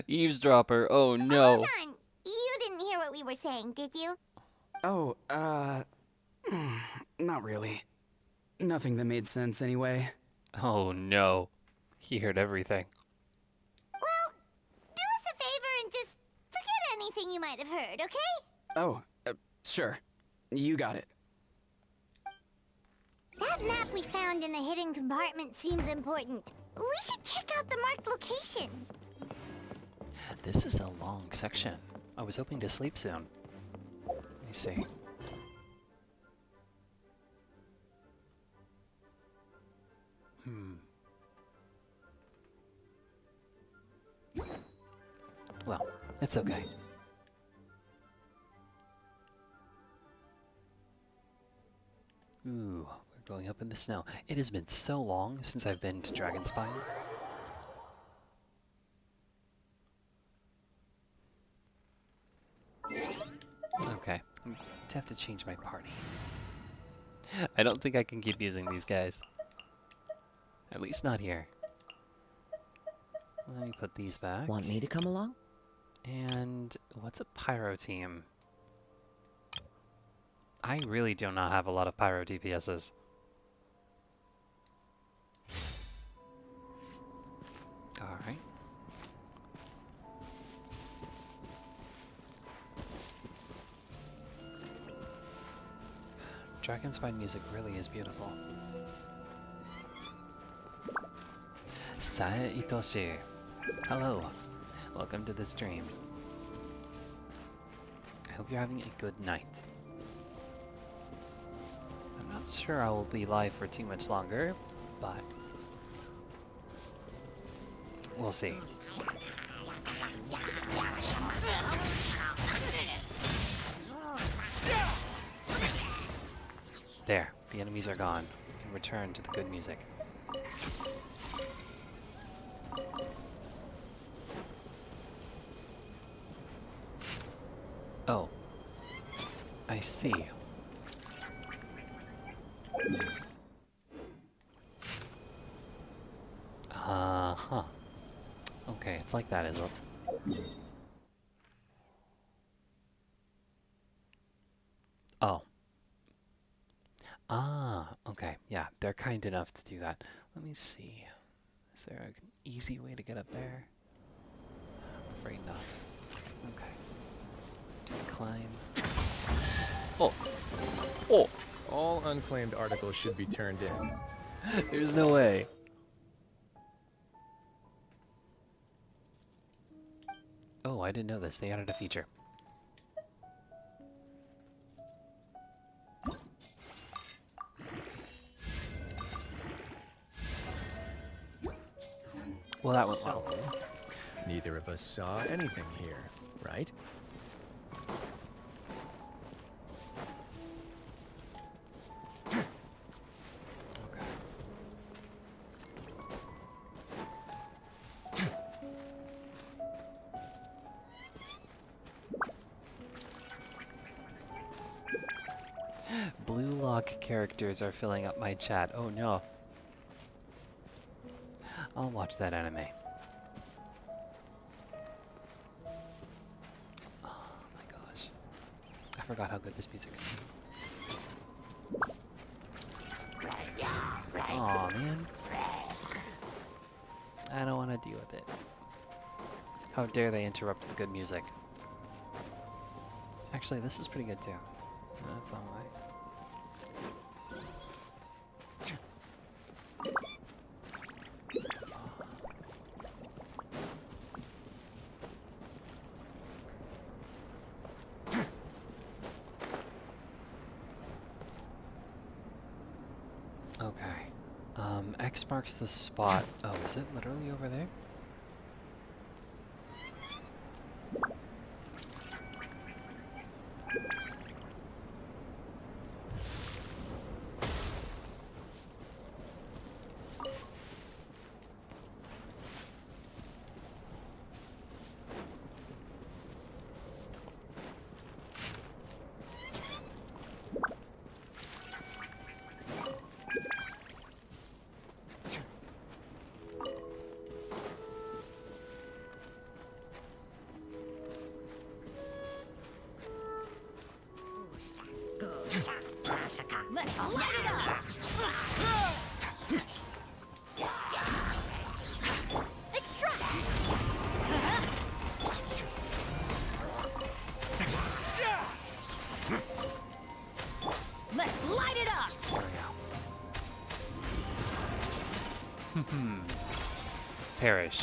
Eavesdropper, oh no. Hold on. You didn't hear what we were saying, did you? Oh, not really. Nothing that made sense anyway. Oh no. He heard everything. Well, do us a favor and just forget anything you might have heard, okay? Oh, sure. You got it. That map we found in the hidden compartment seems important. We should check out the marked locations. This is a long section. I was hoping to sleep soon. Let me see. Well, it's okay. Ooh, we're going up in the snow. It has been so long since I've been to Dragonspire. Okay, I'm going to have to change my party. I don't think I can keep using these guys. At least not here. Let me put these back. Want me to come along? And what's a pyro team? I really do not have a lot of pyro DPSs. Alright. Dragonspine music really is beautiful. Sae Itoshi. Hello. Welcome to the stream. I hope you're having a good night. I'm not sure I will be live for too much longer, but we'll see. There, the enemies are gone. We can return to the good music. Oh, I see. Uh-huh. Okay, it's like that, is it? Okay, yeah, they're kind enough to do that. Let me see. Is there an easy way to get up there? Afraid not. Okay. Do we climb? Oh! Oh! All unclaimed articles should be turned in. There's no way. Oh, I didn't know this. They added a feature. Well, that went well. So, neither of us saw anything here, right? Okay. Blue lock characters are filling up my chat. Oh no. I'll watch that anime. Oh my gosh. I forgot how good this music is. Aw, man. I don't want to deal with it. How dare they interrupt the good music. Actually, this is pretty good too. That's alright. Okay. X marks the spot. Oh, is it literally over there? Let's light it up! Extract! Let's light it up! There we go. Perish.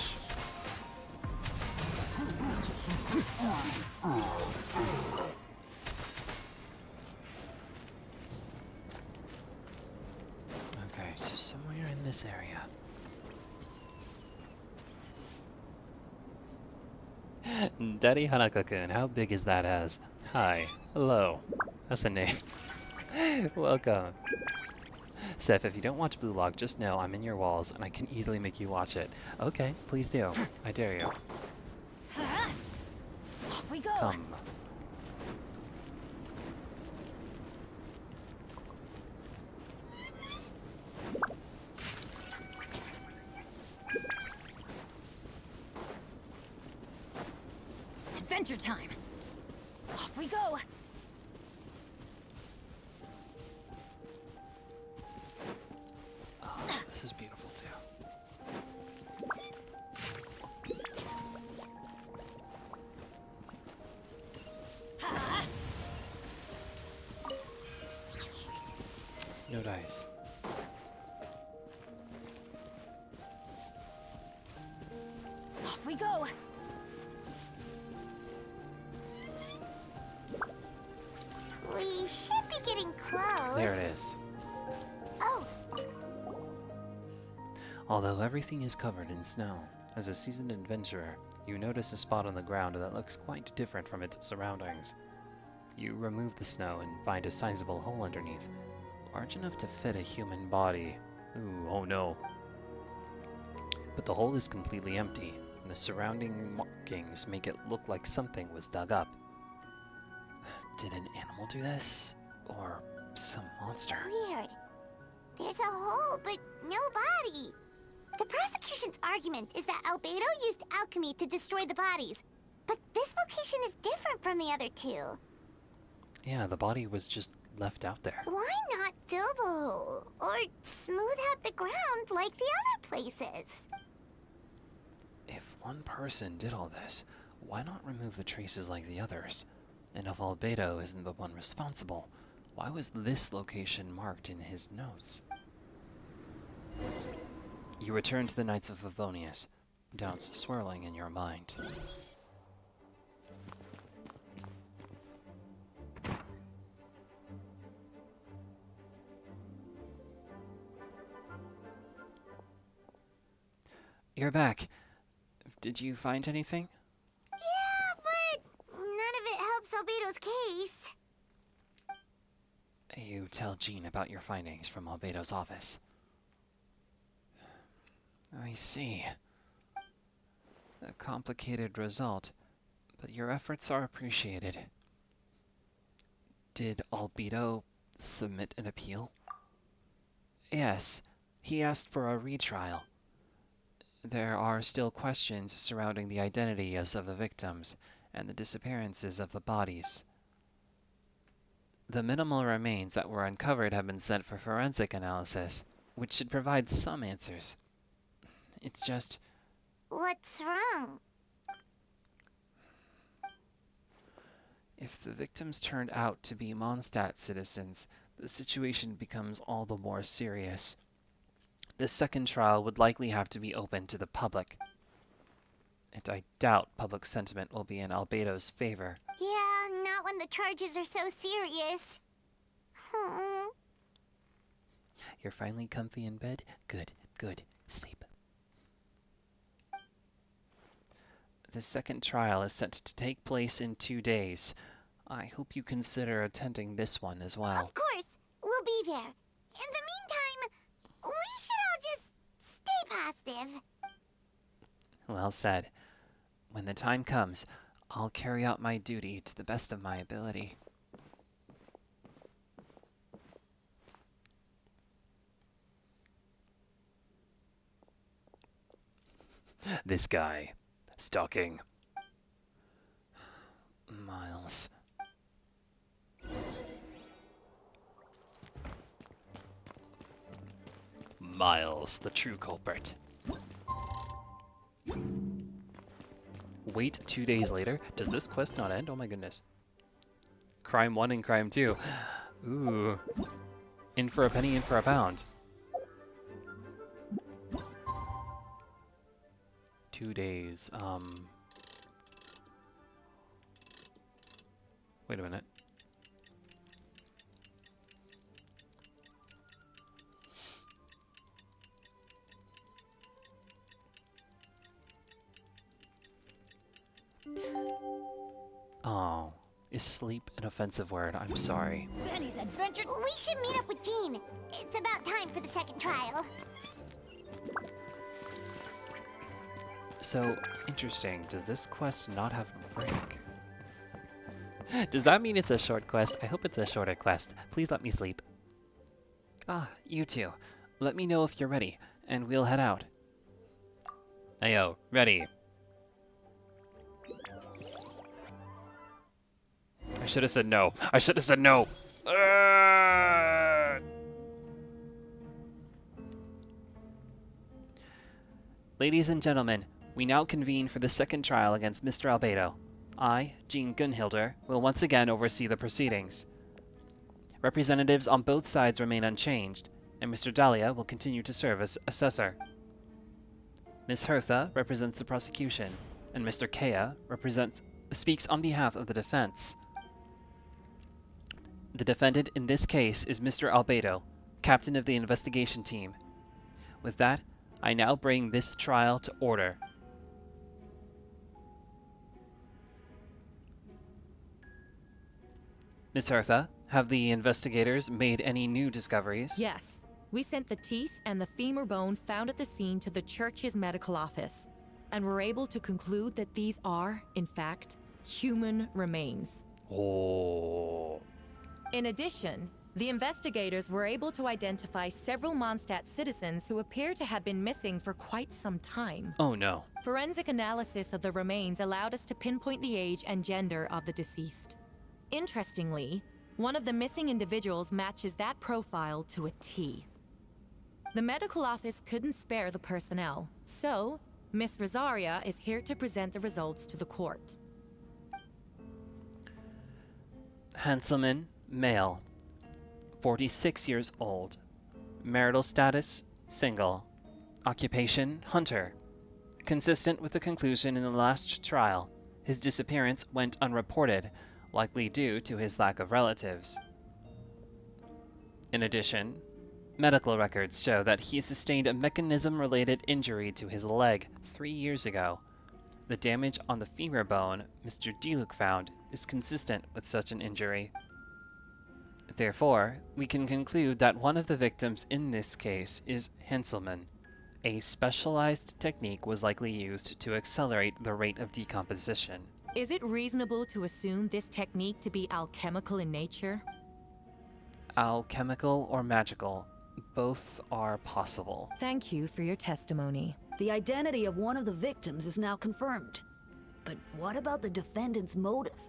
Okay, so somewhere in this area. Daddy Hanaka-kun, how big is that as? Hi. Hello. That's a name. Welcome. Seph, if you don't watch Blue Lock, just know I'm in your walls and I can easily make you watch it. Okay, please do. I dare you. Off we go! Come. Adventure time! Off we go! Oh, this is beautiful too. No dice. Off we go! We should be getting close. There it is. Oh, Although everything is covered in snow, as a seasoned adventurer, you notice a spot on the ground that looks quite different from its surroundings. You remove the snow and find a sizable hole underneath, large enough to fit a human body. Ooh, oh no. But the hole is completely empty, and the surrounding markings make it look like something was dug up. Did an animal do this? Or some monster? weird. There's a hole, but no body. The prosecution's argument is that Albedo used alchemy to destroy the bodies, but this location is different from the other two. Yeah, the body was just left out there? Why not fill the hole or smooth out the ground like the other places? If one person did all this, why not remove the traces like the others? And if Albedo isn't the one responsible, why was this location marked in his notes? You return to the Knights of Favonius, doubts swirling in your mind. You're back. Did you find anything? Yeah, but none of it helps Albedo's case. You tell Jean about your findings from Albedo's office. I see. A complicated result, but your efforts are appreciated. Did Albedo submit an appeal? Yes, he asked for a retrial. There are still questions surrounding the identities of the victims and the disappearances of the bodies. The minimal remains that were uncovered have been sent for forensic analysis, which should provide some answers. It's just... What's wrong? If the victims turned out to be Mondstadt citizens, the situation becomes all the more serious. This second trial would likely have to be open to the public. And I doubt public sentiment will be in Albedo's favor. Yeah, not when the charges are so serious. Hmm. You're finally comfy in bed? Good, good. Sleep. The second trial is set to take place in 2 days. I hope you consider attending this one as well. Of course, we'll be there. In the meantime, we should all just stay positive. Well said. When the time comes, I'll carry out my duty to the best of my ability. This guy. Stalking. Miles. Miles, the true culprit. Wait 2 days later? Does this quest not end? Oh my goodness. Crime 1 and Crime 2. Ooh. In for a penny, in for a pound. 2 days. Wait a minute. Oh, is sleep an offensive word? I'm sorry. Benny's adventure. We should meet up with Jean. It's about time for the second trial. So, interesting. Does this quest not have a break? Does that mean it's a short quest? I hope it's a shorter quest. Please let me sleep. Ah, you two. Let me know if you're ready, and we'll head out. Hiyo, ready. I should have said no. I should have said no. Ladies and gentlemen, we now convene for the second trial against Mr. Albedo. I, Jean Gunhilder, will once again oversee the proceedings. Representatives on both sides remain unchanged, and Mr. Dahlia will continue to serve as assessor. Ms. Hertha represents the prosecution, and Mr. Kea speaks on behalf of the defense. The defendant in this case is Mr. Albedo, captain of the investigation team. With that, I now bring this trial to order. Ms. Hertha, have the investigators made any new discoveries? Yes. We sent the teeth and the femur bone found at the scene to the church's medical office, and were able to conclude that these are, in fact, human remains. Oh. In addition, the investigators were able to identify several Mondstadt citizens who appear to have been missing for quite some time. Oh no. Forensic analysis of the remains allowed us to pinpoint the age and gender of the deceased. Interestingly, One of the missing individuals matches that profile to a T. The medical office couldn't spare the personnel, so Miss Rosaria is here to present the results to the court. Hanselman, male, 46 years old. Marital status, single. Occupation, hunter. Consistent with the conclusion in the last trial, his disappearance went unreported, likely due to his lack of relatives. In addition, medical records show that he sustained a mechanism-related injury to his leg 3 years ago. The damage on the femur bone Mr. Diluc found is consistent with such an injury. Therefore, we can conclude that one of the victims in this case is Hanselman. A specialized technique was likely used to accelerate the rate of decomposition. Is it reasonable to assume this technique to be alchemical in nature? Alchemical or magical, both are possible. Thank you for your testimony. The identity of one of the victims is now confirmed. But what about the defendant's motive?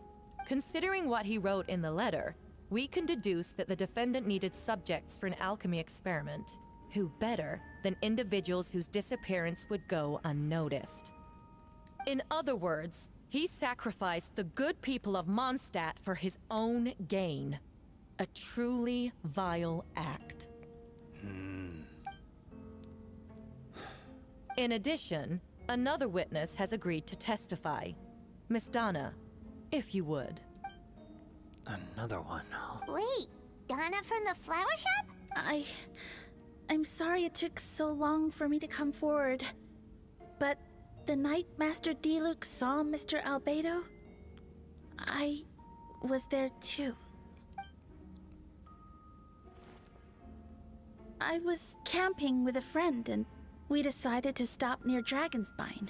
Considering what he wrote in the letter, we can deduce that the defendant needed subjects for an alchemy experiment. Who better than individuals whose disappearance would go unnoticed? In other words, he sacrificed the good people of Mondstadt for his own gain. A truly vile act. In addition, another witness has agreed to testify. Miss Donna, if you would. Another one, huh? Wait, Donna from the flower shop? I'm sorry it took so long for me to come forward. But the night Master Diluc saw Mr. Albedo, I was there too. I was camping with a friend and we decided to stop near Dragonspine.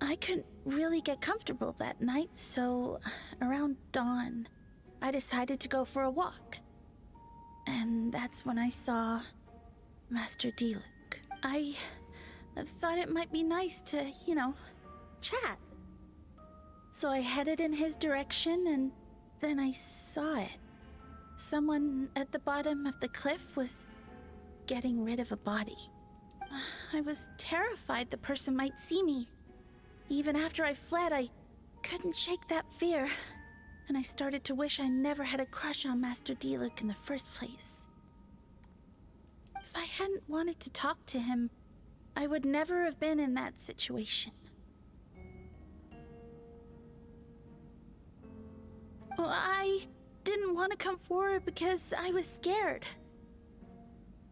I couldn't really get comfortable that night, so around dawn, I decided to go for a walk. And that's when I saw Master Diluc. I thought it might be nice to, chat. So I headed in his direction and then I saw it. Someone at the bottom of the cliff was getting rid of a body. I was terrified the person might see me. Even after I fled, I couldn't shake that fear. And I started to wish I never had a crush on Master Diluc in the first place. If I hadn't wanted to talk to him, I would never have been in that situation. Well, I didn't want to come forward because I was scared.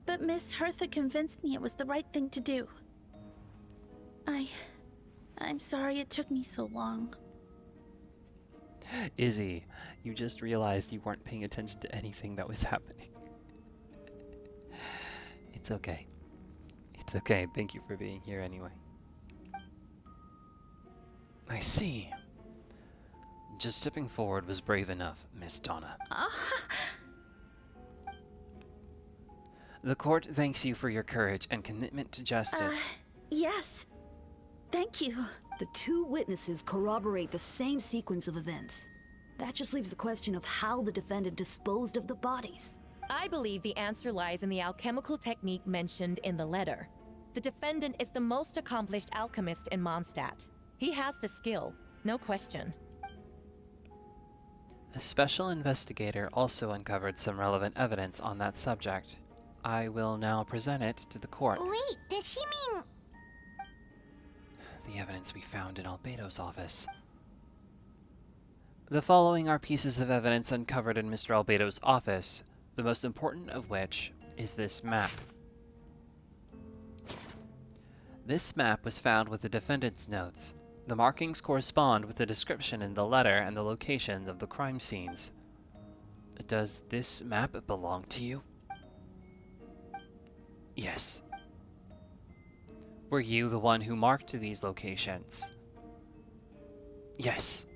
But Miss Hertha convinced me it was the right thing to do. I'm sorry it took me so long. Izzy, you just realized you weren't paying attention to anything that was happening. It's okay. It's okay. Thank you for being here anyway. I see. Just stepping forward was brave enough, Miss Donna. The court thanks you for your courage and commitment to justice. Yes. Thank you. The two witnesses corroborate the same sequence of events. That just leaves the question of how the defendant disposed of the bodies. I believe the answer lies in the alchemical technique mentioned in the letter. The defendant is the most accomplished alchemist in Mondstadt. He has the skill, no question. A special investigator also uncovered some relevant evidence on that subject. I will now present it to the court. Wait, does she mean... The evidence we found in Albedo's office. The following are pieces of evidence uncovered in Mr. Albedo's office, the most important of which is this map. This map was found with the defendant's notes. The markings correspond with the description in the letter and the locations of the crime scenes. Does this map belong to you? Yes. Were you the one who marked these locations? Yes.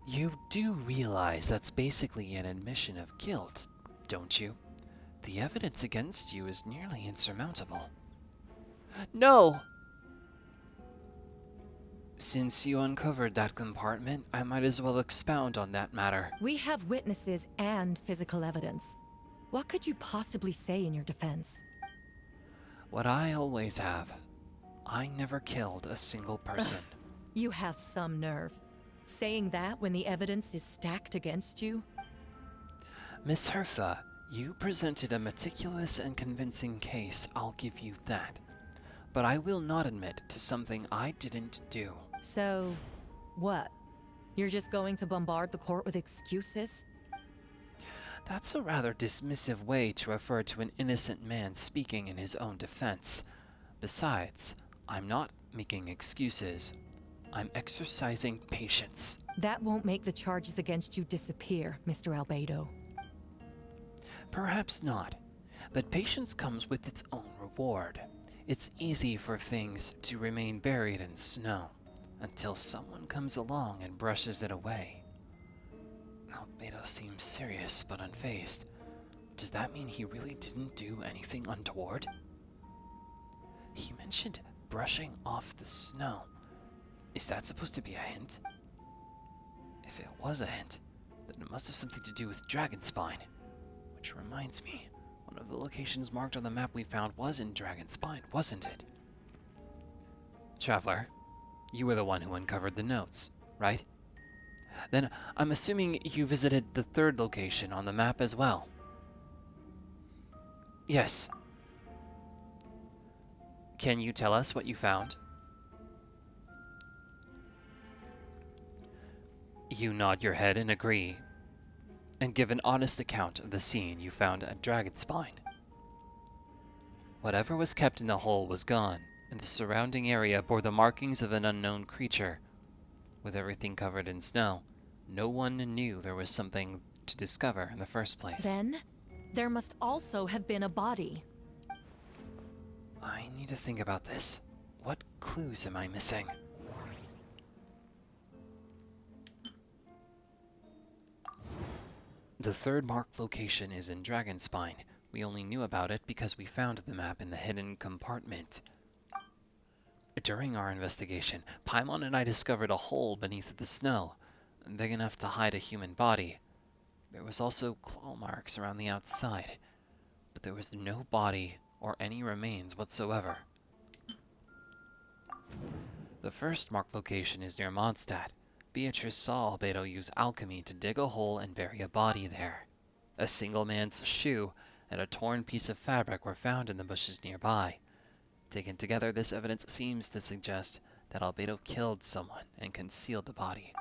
You do realize that's basically an admission of guilt, don't you? The evidence against you is nearly insurmountable. No! Since you uncovered that compartment, I might as well expound on that matter. We have witnesses and physical evidence. What could you possibly say in your defense? What I always have. I never killed a single person. You have some nerve. Saying that when the evidence is stacked against you? Miss Hertha, you presented a meticulous and convincing case, I'll give you that. But I will not admit to something I didn't do. So, what? You're just going to bombard the court with excuses? That's a rather dismissive way to refer to an innocent man speaking in his own defense. Besides, I'm not making excuses. I'm exercising patience. That won't make the charges against you disappear, Mr. Albedo. Perhaps not, but patience comes with its own reward. It's easy for things to remain buried in snow until someone comes along and brushes it away. Albedo seems serious but unfazed. Does that mean he really didn't do anything untoward? He mentioned brushing off the snow. Is that supposed to be a hint? If it was a hint, then it must have something to do with Dragonspine. Which reminds me, one of the locations marked on the map we found was in Dragonspine, wasn't it? Traveler, you were the one who uncovered the notes, right? Then I'm assuming you visited the third location on the map as well. Yes. Can you tell us what you found? You nod your head and agree, and give an honest account of the scene you found at Dragonspine. Whatever was kept in the hole was gone, and the surrounding area bore the markings of an unknown creature. With everything covered in snow, no one knew there was something to discover in the first place. Then, there must also have been a body. I need to think about this. What clues am I missing? The third marked location is in Dragonspine. We only knew about it because we found the map in the hidden compartment. During our investigation, Paimon and I discovered a hole beneath the snow, big enough to hide a human body. There was also claw marks around the outside, but there was no body or any remains whatsoever. The first marked location is near Mondstadt. Beatrice saw Albedo use alchemy to dig a hole and bury a body there. A single man's shoe and a torn piece of fabric were found in the bushes nearby. Taken together, this evidence seems to suggest that Albedo killed someone and concealed the body.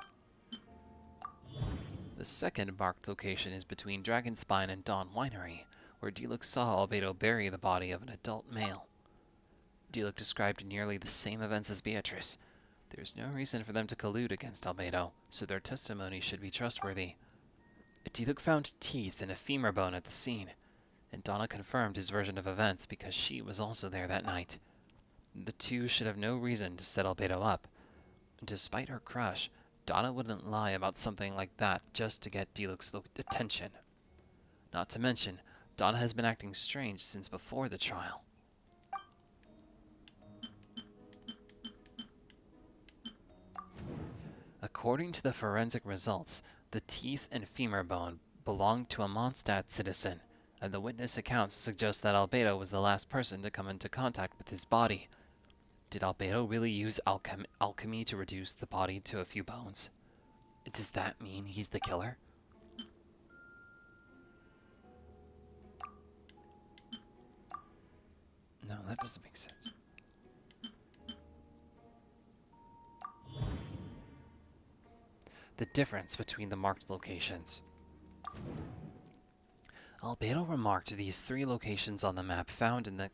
The second marked location is between Dragonspine and Dawn Winery, where Diluc saw Albedo bury the body of an adult male. Diluc described nearly the same events as Beatrice. There's no reason for them to collude against Albedo, so their testimony should be trustworthy. Diluc found teeth and a femur bone at the scene, and Donna confirmed his version of events because she was also there that night. The two should have no reason to set Albedo up. Despite her crush, Donna wouldn't lie about something like that just to get Diluc's attention. Not to mention, Donna has been acting strange since before the trial. According to the forensic results, the teeth and femur bone belonged to a Mondstadt citizen, and the witness accounts suggest that Albedo was the last person to come into contact with his body. Did Albedo really use alchemy to reduce the body to a few bones? Does that mean he's the killer? No, that doesn't make sense. The difference between the marked locations. Albedo marked these three locations on the map found in the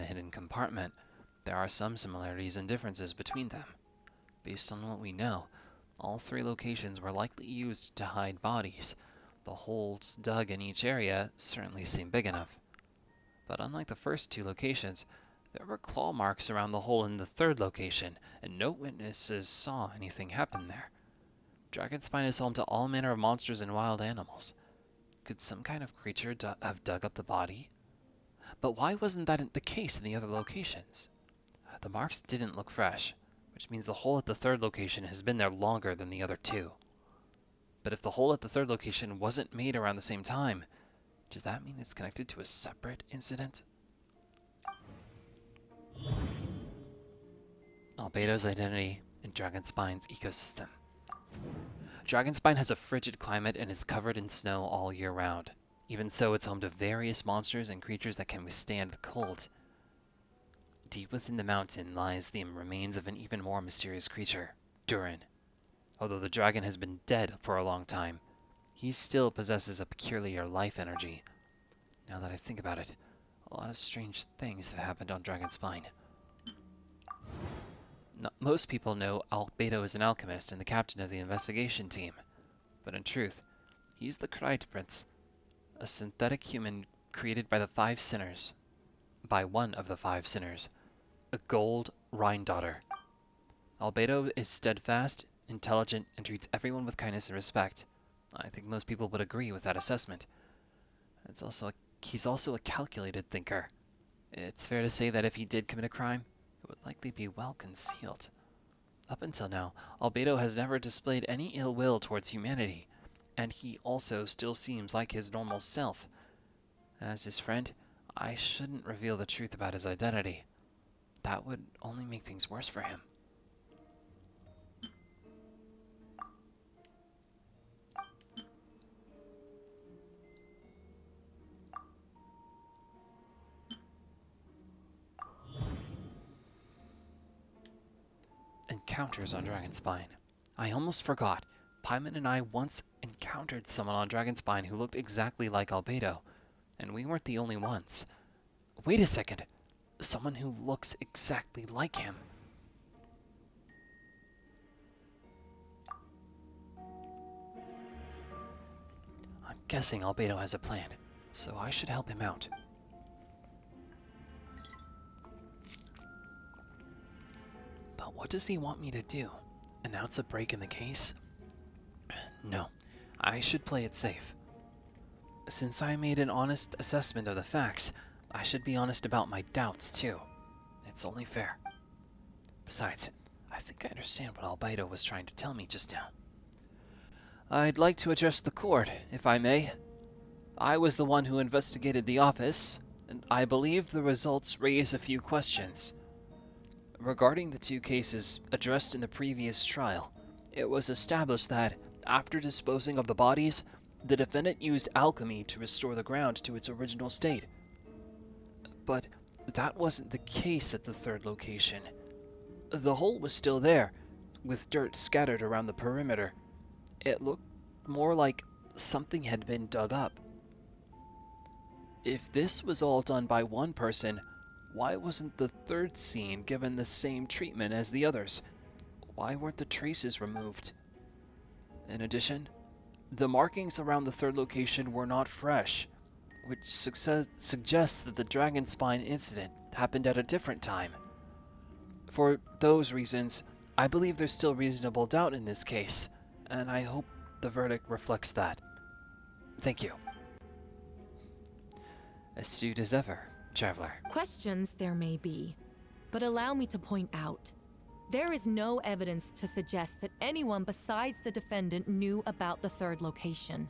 hidden compartment. There are some similarities and differences between them. Based on what we know, all three locations were likely used to hide bodies. The holes dug in each area certainly seem big enough. But unlike the first two locations, there were claw marks around the hole in the third location, and no witnesses saw anything happen there. Dragonspine is home to all manner of monsters and wild animals. Could some kind of creature have dug up the body? But why wasn't that the case in the other locations? The marks didn't look fresh, which means the hole at the third location has been there longer than the other two. But if the hole at the third location wasn't made around the same time, does that mean it's connected to a separate incident? Albedo's identity in Dragonspine's ecosystem. Dragonspine has a frigid climate and is covered in snow all year round. Even so, it's home to various monsters and creatures that can withstand the cold. Deep within the mountain lies the remains of an even more mysterious creature, Durin. Although the dragon has been dead for a long time, he still possesses a peculiar life energy. Now that I think about it, a lot of strange things have happened on Dragonspine. Most people know Albedo is an alchemist and the captain of the investigation team. But in truth, he's the Krite Prince, a synthetic human created by one of the five sinners, a gold Rhine daughter. Albedo is steadfast, intelligent, and treats everyone with kindness and respect. I think most people would agree with that assessment. He's also a calculated thinker. It's fair to say that if he did commit a crime, it would likely be well concealed. Up until now, Albedo has never displayed any ill will towards humanity, and he also still seems like his normal self. As his friend, I shouldn't reveal the truth about his identity. That would only make things worse for him. Encounters on Dragonspine. I almost forgot. Paimon and I once encountered someone on Dragonspine who looked exactly like Albedo, and we weren't the only ones. Wait a second. Someone who looks exactly like him. I'm guessing Albedo has a plan, so I should help him out. But what does he want me to do? Announce a break in the case? No, I should play it safe. Since I made an honest assessment of the facts, I should be honest about my doubts, too. It's only fair. Besides, I think I understand what Albedo was trying to tell me just now. I'd like to address the court, if I may. I was the one who investigated the office, and I believe the results raise a few questions. Regarding the two cases addressed in the previous trial, it was established that, after disposing of the bodies, the defendant used alchemy to restore the ground to its original state. But that wasn't the case at the third location. The hole was still there, with dirt scattered around the perimeter. It looked more like something had been dug up. If this was all done by one person, why wasn't the third scene given the same treatment as the others? Why weren't the traces removed? In addition, the markings around the third location were not fresh, which suggests that the Dragonspine incident happened at a different time. For those reasons, I believe there's still reasonable doubt in this case, and I hope the verdict reflects that. Thank you. Astute as ever, traveler. Questions there may be, but allow me to point out, there is no evidence to suggest that anyone besides the defendant knew about the third location.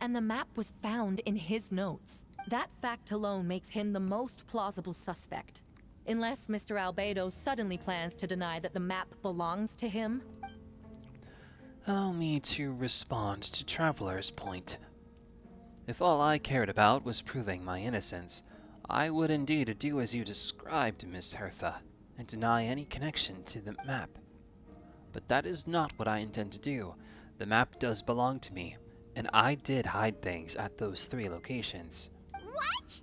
And the map was found in his notes. That fact alone makes him the most plausible suspect. Unless Mr. Albedo suddenly plans to deny that the map belongs to him. Allow me to respond to Traveler's point. If all I cared about was proving my innocence, I would indeed do as you described, Miss Hertha, and deny any connection to the map. But that is not what I intend to do. The map does belong to me, and I did hide things at those 3 locations. What?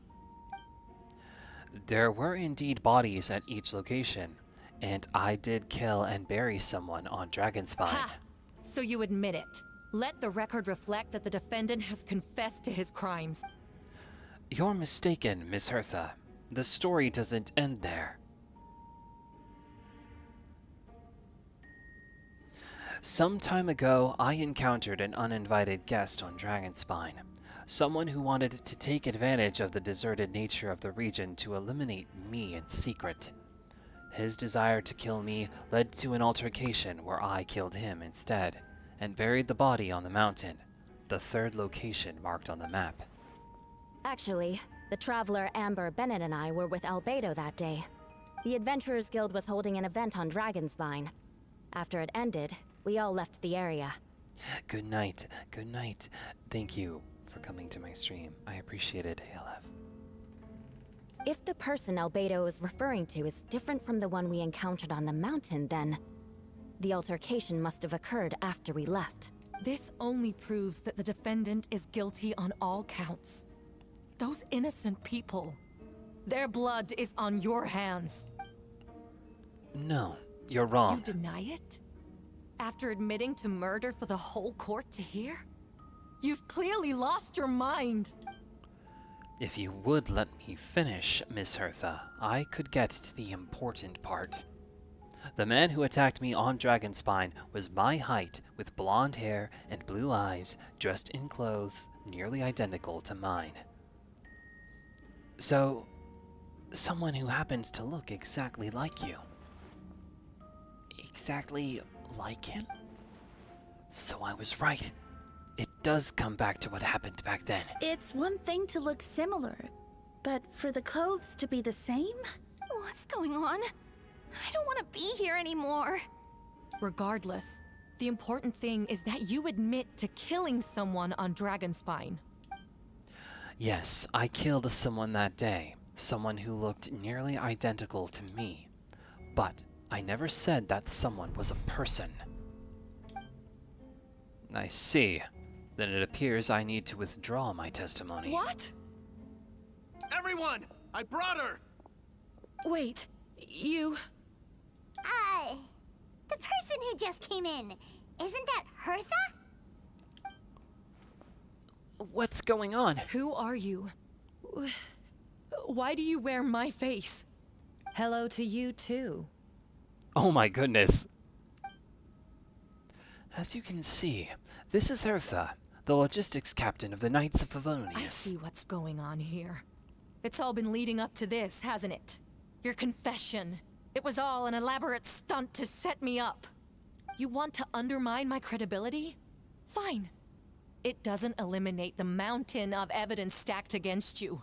There were indeed bodies at each location, and I did kill and bury someone on Dragonspine. Ha! So you admit it. Let the record reflect that the defendant has confessed to his crimes. You're mistaken, Miss Hertha. The story doesn't end there. Some time ago, I encountered an uninvited guest on Dragonspine. Someone who wanted to take advantage of the deserted nature of the region to eliminate me in secret. His desire to kill me led to an altercation where I killed him instead, and buried the body on the mountain, the third location marked on the map. Actually, the traveler Amber Bennett and I were with Albedo that day. The Adventurers Guild was holding an event on Dragonspine. After it ended, we all left the area. Good night, good night. Thank you for coming to my stream. I appreciate it, ALF. If the person Albedo is referring to is different from the one we encountered on the mountain, then the altercation must have occurred after we left. This only proves that the defendant is guilty on all counts. Those innocent people, their blood is on your hands. No, you're wrong. You deny it? After admitting to murder for the whole court to hear? You've clearly lost your mind. If you would let me finish, Miss Hertha, I could get to the important part. The man who attacked me on Dragonspine was my height, with blonde hair and blue eyes, dressed in clothes nearly identical to mine. So, someone who happens to look exactly like you. Exactly like him? So I was right. It does come back to what happened back then. It's one thing to look similar, but for the clothes to be the same? What's going on? I don't want to be here anymore. Regardless, the important thing is that you admit to killing someone on Dragonspine. Yes, I killed someone that day. Someone who looked nearly identical to me. But I never said that someone was a person. I see. Then it appears I need to withdraw my testimony. What? Everyone! I brought her! Wait, you... The person who just came in, isn't that Hertha? What's going on? Who are you? Why do you wear my face? Hello to you too. Oh my goodness. As you can see, this is Hertha, the logistics captain of the Knights of Favonius. I see what's going on here. It's all been leading up to this, hasn't it? Your confession. It was all an elaborate stunt to set me up. You want to undermine my credibility? Fine. It doesn't eliminate the mountain of evidence stacked against you.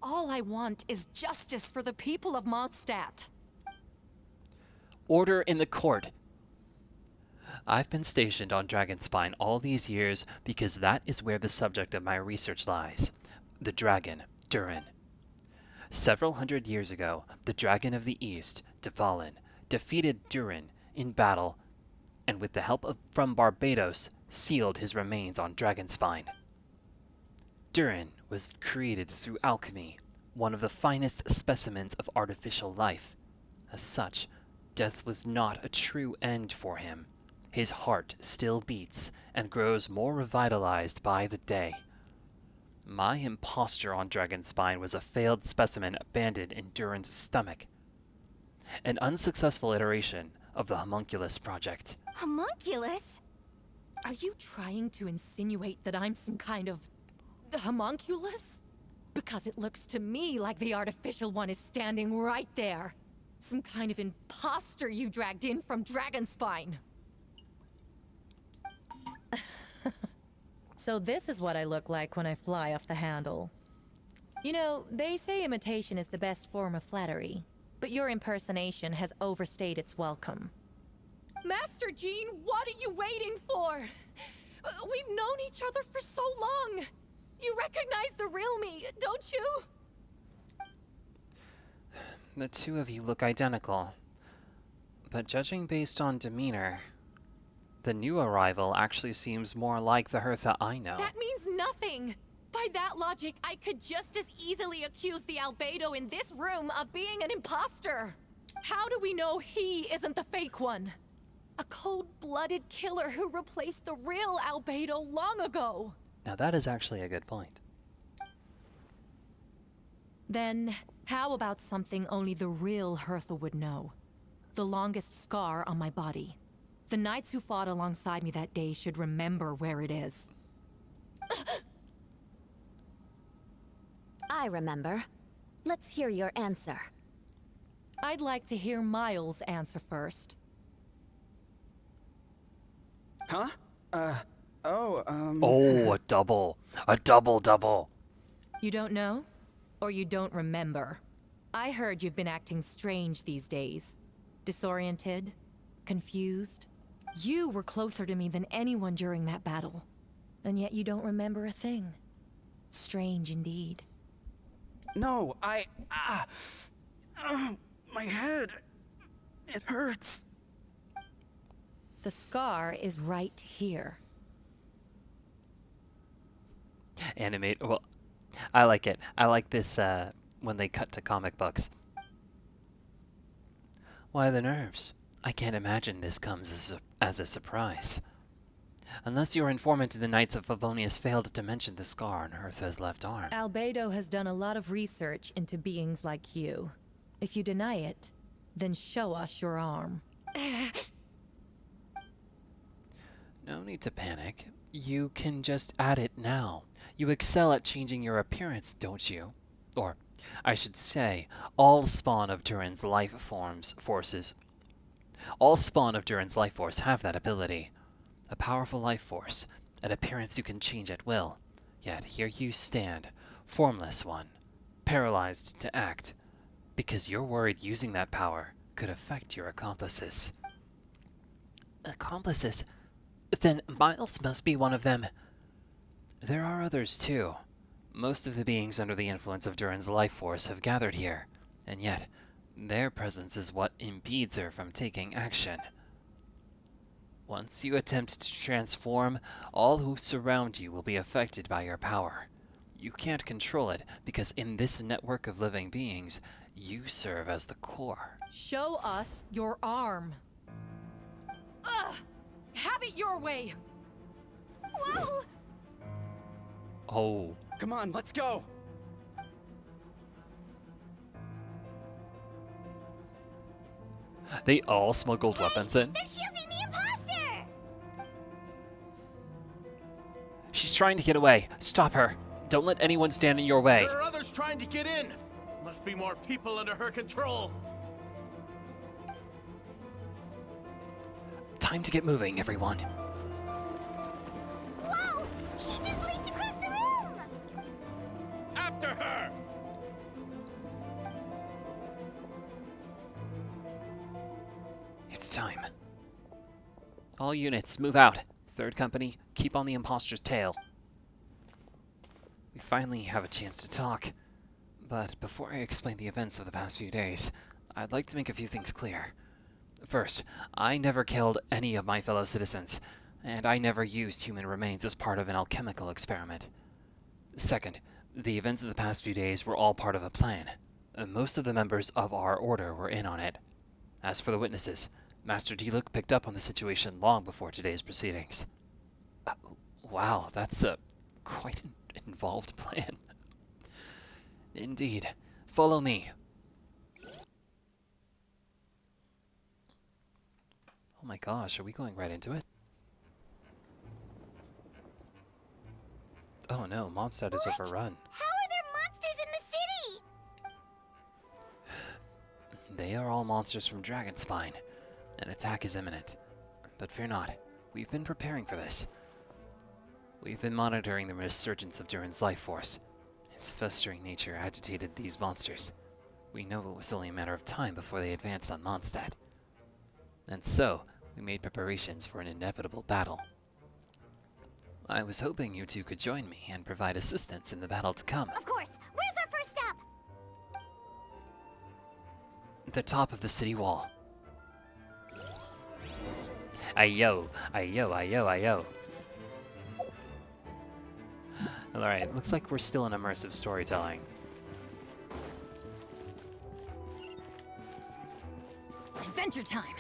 All I want is justice for the people of Mondstadt. Order in the court. I've been stationed on Dragonspine all these years because that is where the subject of my research lies. The dragon, Durin. Several hundred years ago, the Dragon of the East, Dvalin, defeated Durin in battle, and with the help from Barbados, sealed his remains on Dragonspine. Durin was created through alchemy, one of the finest specimens of artificial life. As such, death was not a true end for him. His heart still beats and grows more revitalized by the day. My imposture on Dragonspine was a failed specimen abandoned in Durin's stomach. An unsuccessful iteration of the Homunculus project. Homunculus? Are you trying to insinuate that I'm some kind of homunculus? Because it looks to me like the artificial one is standing right there. Some kind of imposter you dragged in from Dragonspine. So this is what I look like when I fly off the handle. You know, they say imitation is the best form of flattery, but your impersonation has overstayed its welcome. Master Jean, what are you waiting for? We've known each other for so long. You recognize the real me, don't you? The two of you look identical. But judging based on demeanor, the new arrival actually seems more like the Hertha I know. That means nothing! By that logic, I could just as easily accuse the Albedo in this room of being an imposter. How do we know he isn't the fake one? A cold-blooded killer who replaced the real Albedo long ago. Now that is actually a good point. Then, how about something only the real Hertha would know? The longest scar on my body. The knights who fought alongside me that day should remember where it is. I remember. Let's hear your answer. I'd like to hear Miles' answer first. Huh? Oh, a double. A double. You don't know? Or you don't remember? I heard you've been acting strange these days. Disoriented? Confused? You were closer to me than anyone during that battle. And yet you don't remember a thing. Strange indeed. No, my head. It hurts. The scar is right here. Animate. Well, I like it. I like this when they cut to comic books. Why the nerves? I can't imagine this comes as a surprise. Unless your informant in the Knights of Favonius failed to mention the scar on Hertha's left arm. Albedo has done a lot of research into beings like you. If you deny it, then show us your arm. No need to panic. You can just add it now. You excel at changing your appearance, don't you? Or, I should say, all spawn of Durin's life force have that ability. A powerful life force, an appearance you can change at will. Yet here you stand, formless one, paralyzed to act, because you're worried using that power could affect your accomplices. Accomplices? Then Miles must be one of them. There are others too. Most of the beings under the influence of Durin's life force have gathered here, and yet their presence is what impedes her from taking action. Once you attempt to transform, all who surround you will be affected by your power. You can't control it, because in this network of living beings, you serve as the core. Show us your arm. Ugh! Have it your way! Whoa! Oh. Come on, let's go! They all smuggled weapons in? They're shielding the imposter! She's trying to get away. Stop her. Don't let anyone stand in your way. There are others trying to get in. Must be more people under her control. Time to get moving, everyone. Whoa! She just leaped across the room! After her! It's time. All units, move out. Third company, keep on the imposter's tail. We finally have a chance to talk. But before I explain the events of the past few days, I'd like to make a few things clear. First, I never killed any of my fellow citizens, and I never used human remains as part of an alchemical experiment. Second, the events of the past few days were all part of a plan. Most of the members of our order were in on it. As for the witnesses, Master Diluc picked up on the situation long before today's proceedings. Wow, that's a quite an involved plan. Indeed. Follow me. Oh my gosh, are we going right into it? Oh no, Mondstadt is overrun. How are there monsters in the city? They are all monsters from Dragonspine. An attack is imminent. But fear not, we've been preparing for this. We've been monitoring the resurgence of Durin's life force. Its festering nature agitated these monsters. We know it was only a matter of time before they advanced on Mondstadt. And so, we made preparations for an inevitable battle. I was hoping you two could join me and provide assistance in the battle to come. Of course! Where's our first stop? The top of the city wall. Ayo, ayo, ayo, ayo. Alright, looks like we're still in immersive storytelling. Adventure time!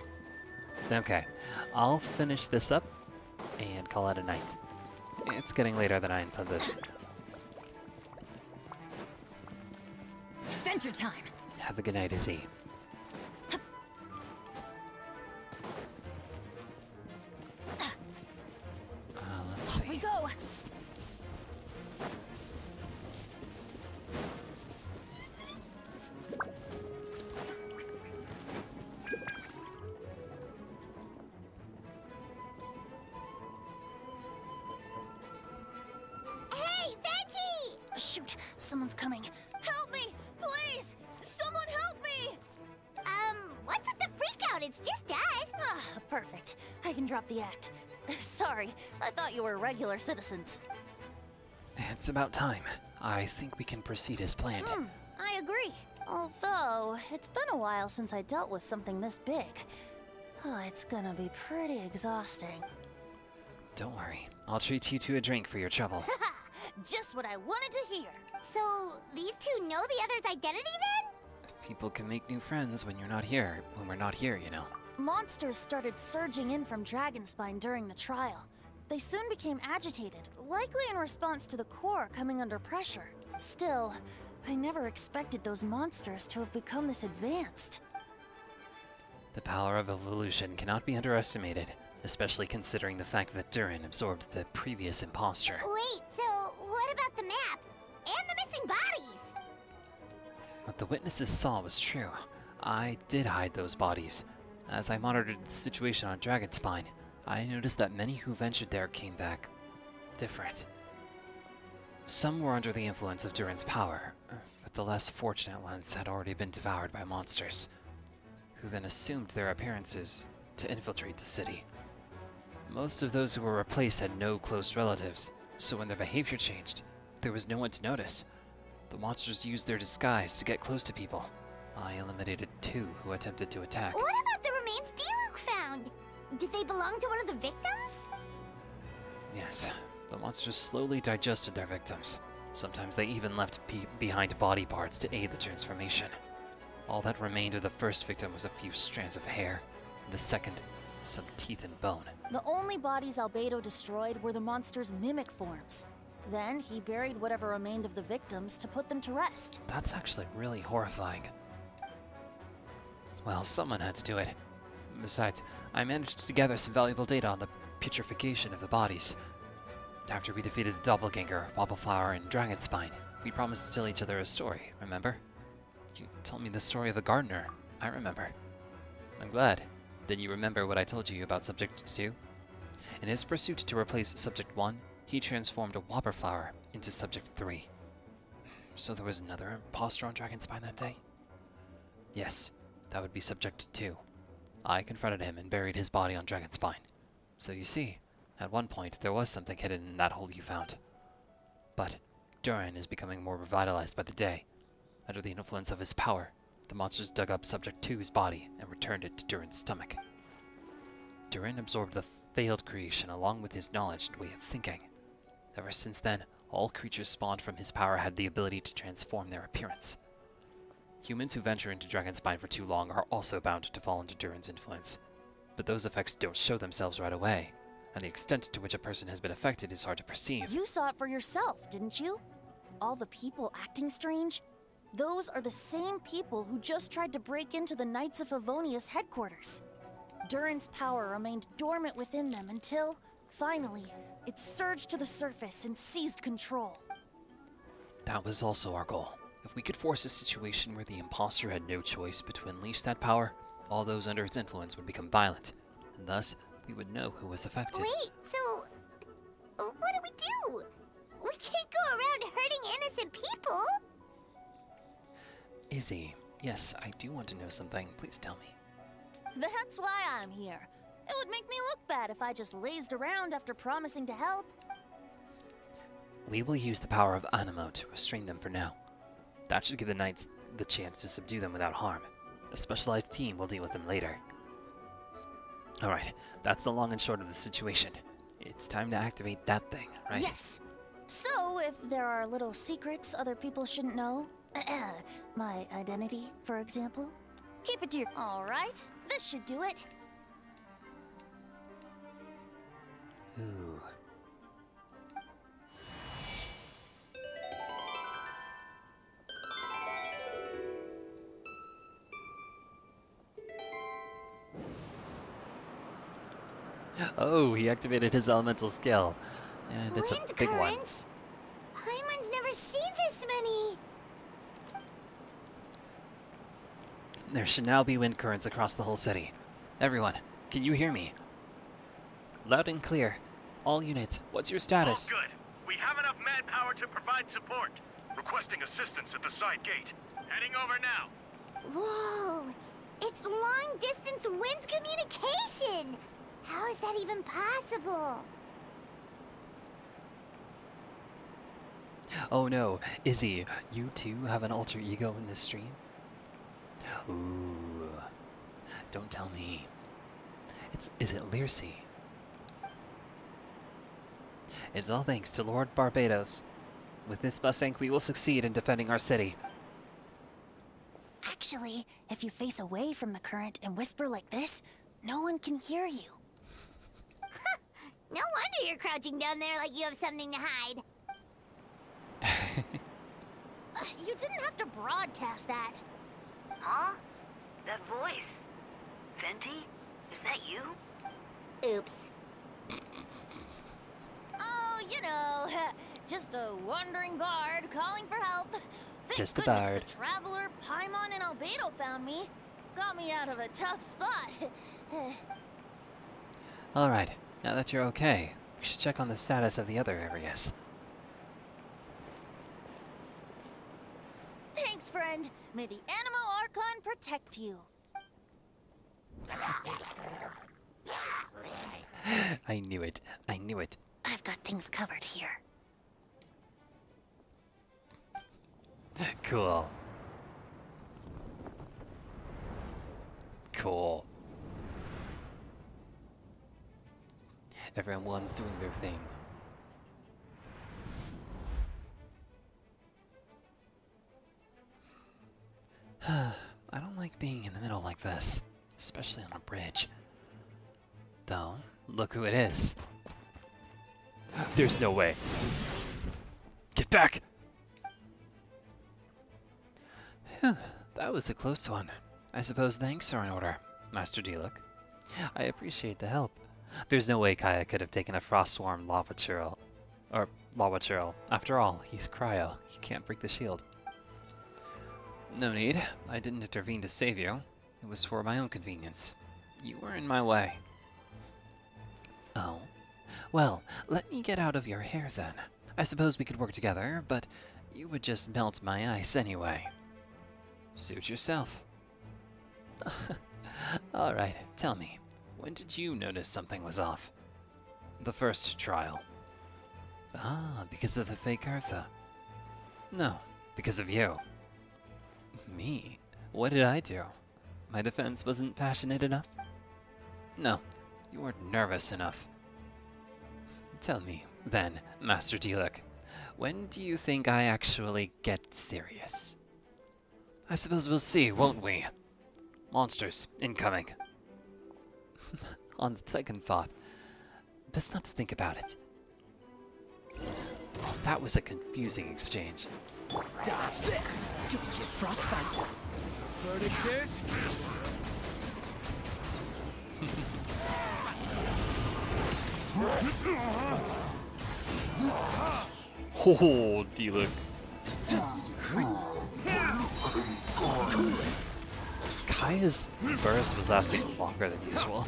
Okay, I'll finish this up and call it a night. It's getting later than I intended. Adventure time! Have a good night, Izzy. Let's see. We go! Shoot, someone's coming. Help me, please! Someone help me! What's with the freak out? It's just us. Ah, perfect. I can drop the act. Sorry, I thought you were regular citizens. It's about time. I think we can proceed as planned. I agree. Although, it's been a while since I dealt with something this big. Oh, it's gonna be pretty exhausting. Don't worry. I'll treat you to a drink for your trouble. Just what I wanted to hear. So, these two know the other's identity then? People can make new friends when you're not here. When we're not here, you know. Monsters started surging in from Dragonspine during the trial. They soon became agitated, likely in response to the core coming under pressure. Still, I never expected those monsters to have become this advanced. The power of evolution cannot be underestimated, especially considering the fact that Durin absorbed the previous imposter. Wait, so what about the map? And the missing bodies? What the witnesses saw was true. I did hide those bodies. As I monitored the situation on Dragonspine, I noticed that many who ventured there came back different. Some were under the influence of Durin's power, but the less fortunate ones had already been devoured by monsters, who then assumed their appearances to infiltrate the city. Most of those who were replaced had no close relatives, so when their behavior changed, there was no one to notice. The monsters used their disguise to get close to people. I eliminated 2 who attempted to attack. What about the remains Diluc found? Did they belong to one of the victims? Yes, the monsters slowly digested their victims. Sometimes they even left behind body parts to aid the transformation. All that remained of the first victim was a few strands of hair, and the second, some teeth and bone. The only bodies Albedo destroyed were the monster's mimic forms. Then he buried whatever remained of the victims to put them to rest. That's actually really horrifying. Well, someone had to do it. Besides, I managed to gather some valuable data on the putrefaction of the bodies. After we defeated the Doppelganger, Wobbleflower, and Dragonspine, we promised to tell each other a story, remember? You told me the story of the gardener. I remember. I'm glad. Then you remember what I told you about Subject 2? In his pursuit to replace Subject 1, he transformed a Wobbleflower into Subject 3. So there was another imposter on Dragonspine that day? Yes, that would be Subject 2. I confronted him and buried his body on Dragonspine. So you see, at one point there was something hidden in that hole you found. But Durin is becoming more revitalized by the day. Under the influence of his power, the monsters dug up Subject 2's body and returned it to Durin's stomach. Durin absorbed the failed creation along with his knowledge and way of thinking. Ever since then, all creatures spawned from his power had the ability to transform their appearance. Humans who venture into Dragonspine for too long are also bound to fall under Durin's influence. But those effects don't show themselves right away, and the extent to which a person has been affected is hard to perceive. You saw it for yourself, didn't you? All the people acting strange? Those are the same people who just tried to break into the Knights of Favonius headquarters. Durin's power remained dormant within them until, finally, it surged to the surface and seized control. That was also our goal. If we could force a situation where the imposter had no choice but to unleash that power, all those under its influence would become violent, and thus we would know who was affected. Wait, so what do we do? We can't go around hurting innocent people. Izzy, yes, I do want to know something. Please tell me. That's why I'm here. It would make me look bad if I just lazed around after promising to help. We will use the power of Animo to restrain them for now. That should give the Knights the chance to subdue them without harm. A specialized team will deal with them later. Alright, that's the long and short of the situation. It's time to activate that thing, right? Yes. So, if there are little secrets other people shouldn't know, my identity, for example, keep it to your... Alright, this should do it. Ooh. Oh, he activated his elemental skill. And it's a big one. Paimon's never seen this many. There should now be wind currents across the whole city. Everyone, can you hear me? Loud and clear. All units, what's your status? All good. We have enough manpower to provide support. Requesting assistance at the side gate. Heading over now. Whoa! It's long-distance wind communication! How is that even possible? Oh no, Izzy, you too have an alter ego in this stream? Ooh, don't tell me. Is it Lircy? It's all thanks to Lord Barbados. With this Busank, we will succeed in defending our city. Actually, if you face away from the current and whisper like this, no one can hear you. No wonder you're crouching down there like you have something to hide. You didn't have to broadcast that. Huh? That voice. Venti? Is that you? Oops. Oh, you know, just a wandering bard calling for help. Thank Just a goodness bard. the traveler Paimon and Albedo found me. Got me out of a tough spot. Alright, now that you're okay, we should check on the status of the other areas. Thanks, friend. May the Animo Archon protect you. I knew it. I knew it. I've got things covered here. Cool. Cool. Everyone's doing their thing. I don't like being in the middle like this, especially on a bridge. Though, look who it is. There's no way. Get back! That was a close one. I suppose thanks are in order, Master Diluc. I appreciate the help. There's no way Kaya could have taken a Frostworm lava churl. Or lava churl. After all, he's cryo. He can't break the shield. No need. I didn't intervene to save you. It was for my own convenience. You were in my way. Oh. Well, let me get out of your hair then. I suppose we could work together, but you would just melt my ice anyway. Suit yourself. Alright, tell me, when did you notice something was off? The first trial. Ah, because of the fake Eartha. No, because of you. Me? What did I do? My defense wasn't passionate enough? No, you weren't nervous enough. Tell me, then, Master Diluc, when do you think I actually get serious? I suppose we'll see, won't we? Monsters, incoming. On second thought, best not to think about it. Oh, that was a confusing exchange. Dodge this! Don't get frostbite! Verdict is... Oh, Diluc. Kaya's burst was lasting longer than usual.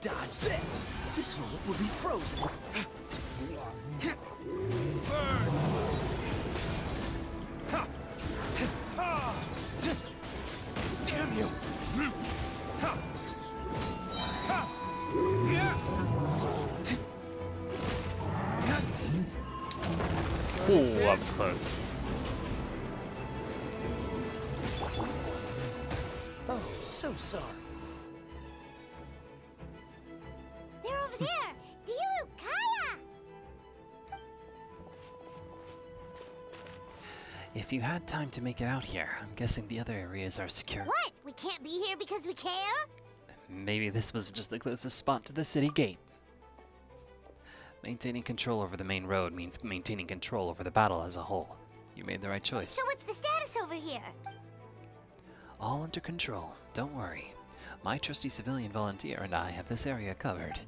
Dodge this! This moment will be frozen! Damn you! Oh, that was close. Oh, so sorry. They're over there! Diluc, Kaya! If you had time to make it out here, I'm guessing the other areas are secure. What? We can't be here because we care? Maybe this was just the closest spot to the city gate. Maintaining control over the main road means maintaining control over the battle as a whole. You made the right choice. So what's the status over here? All under control, don't worry. My trusty civilian volunteer and I have this area covered.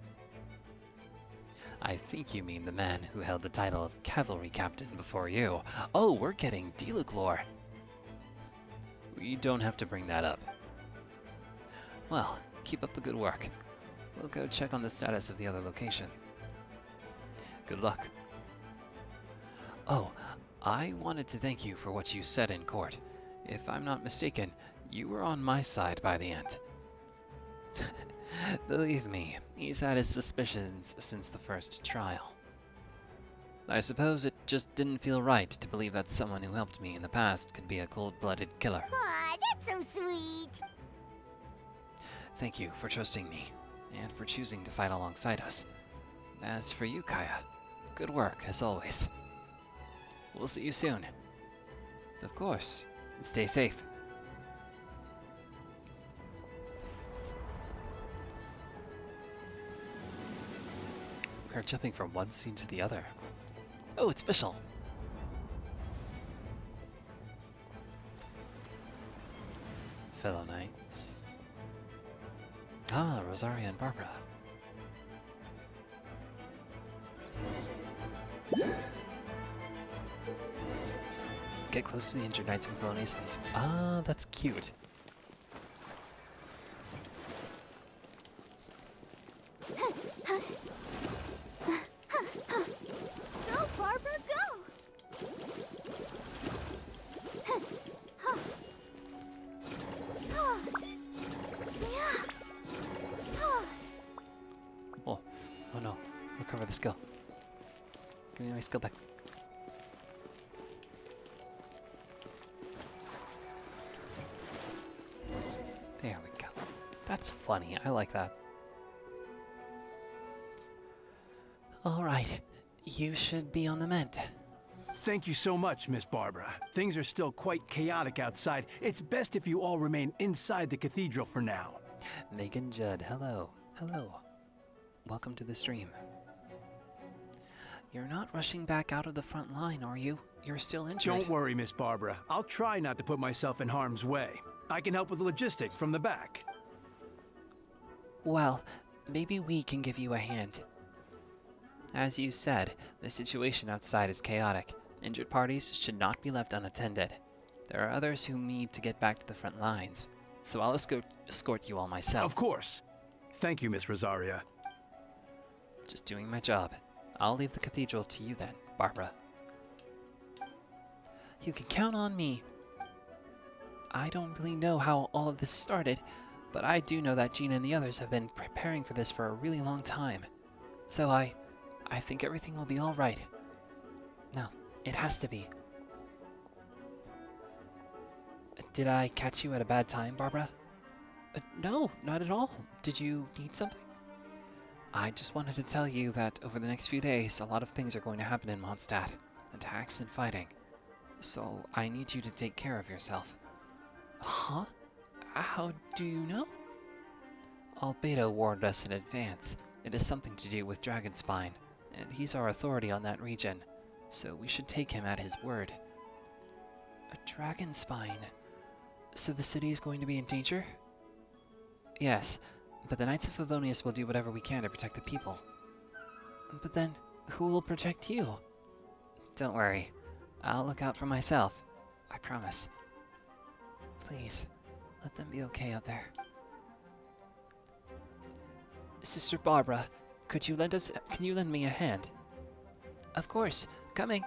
I think you mean the man who held the title of cavalry captain before you. Oh, we're getting Diluc lore. We don't have to bring that up. Well, keep up the good work. We'll go check on the status of the other location. Good luck. Oh, I wanted to thank you for what you said in court. If I'm not mistaken, you were on my side by the end. Believe me, he's had his suspicions since the first trial. I suppose it just didn't feel right to believe that someone who helped me in the past could be a cold-blooded killer. Aw, that's so sweet. Thank you for trusting me, and for choosing to fight alongside us. As for you, Kaya, good work, as always. We'll see you soon. Of course. Stay safe. We're jumping from one scene to the other. Oh, it's Bishal. Fellow knights. Ah, Rosaria and Barbara. Get close to the injured knights and felonies. Ah, that's cute. Go, Barbara, go! Oh no. Recover the skill. Give me my skill back. There we go. That's funny. I like that. Alright. You should be on the mend. Thank you so much, Miss Barbara. Things are still quite chaotic outside. It's best if you all remain inside the cathedral for now. Megan Judd, hello. Hello. Welcome to the stream. You're not rushing back out of the front line, are you? You're still injured. Don't worry, Miss Barbara. I'll try not to put myself in harm's way. I can help with the logistics from the back. Well, maybe we can give you a hand. As you said, the situation outside is chaotic. Injured parties should not be left unattended. There are others who need to get back to the front lines, so I'll escort you all myself. Of course. Thank you, Miss Rosaria. Just doing my job. I'll leave the cathedral to you then, Barbara. You can count on me. I don't really know how all of this started, but I do know that Gina and the others have been preparing for this for a really long time. So I think everything will be all right. No, it has to be. Did I catch you at a bad time, Barbara? No, not at all. Did you need something? I just wanted to tell you that over the next few days, a lot of things are going to happen in Mondstadt. Attacks and fighting. So I need you to take care of yourself. Huh? How do you know? Albedo warned us in advance. It is something to do with Dragonspine, and he's our authority on that region, so we should take him at his word. A Dragonspine? So the city is going to be in danger? Yes, but the Knights of Favonius will do whatever we can to protect the people. But then, who will protect you? Don't worry. I'll look out for myself. I promise. Please, let them be okay out there. Sister Barbara, can you lend me a hand? Of course, coming.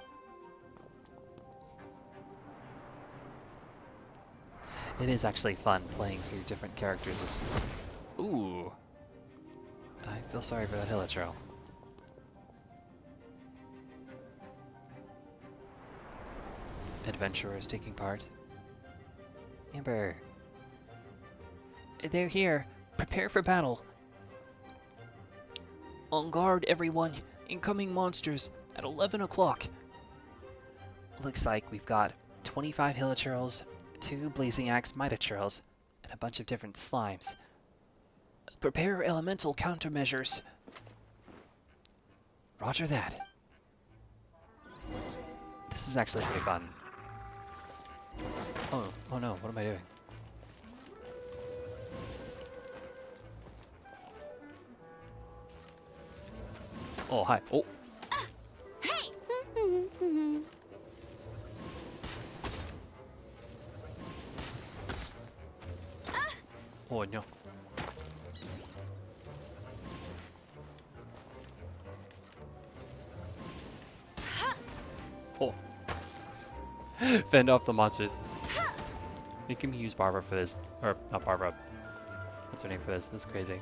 It is actually fun playing through different characters. Ooh. I feel sorry for that Hilichurl. Adventurers taking part. Amber. They're here. Prepare for battle. On guard, everyone. Incoming monsters at 11 o'clock. Looks like we've got 25 Hilichurls, 2 Blazing Axe Mitochurls, and a bunch of different slimes. Prepare elemental countermeasures. Roger that. This is actually pretty fun. Oh no, what am I doing? Oh, hi. Oh. Hey! Oh no. Oh. Fend off the monsters. Making me use Barbara for this. Or, not Barbara. What's her name for this? This is crazy.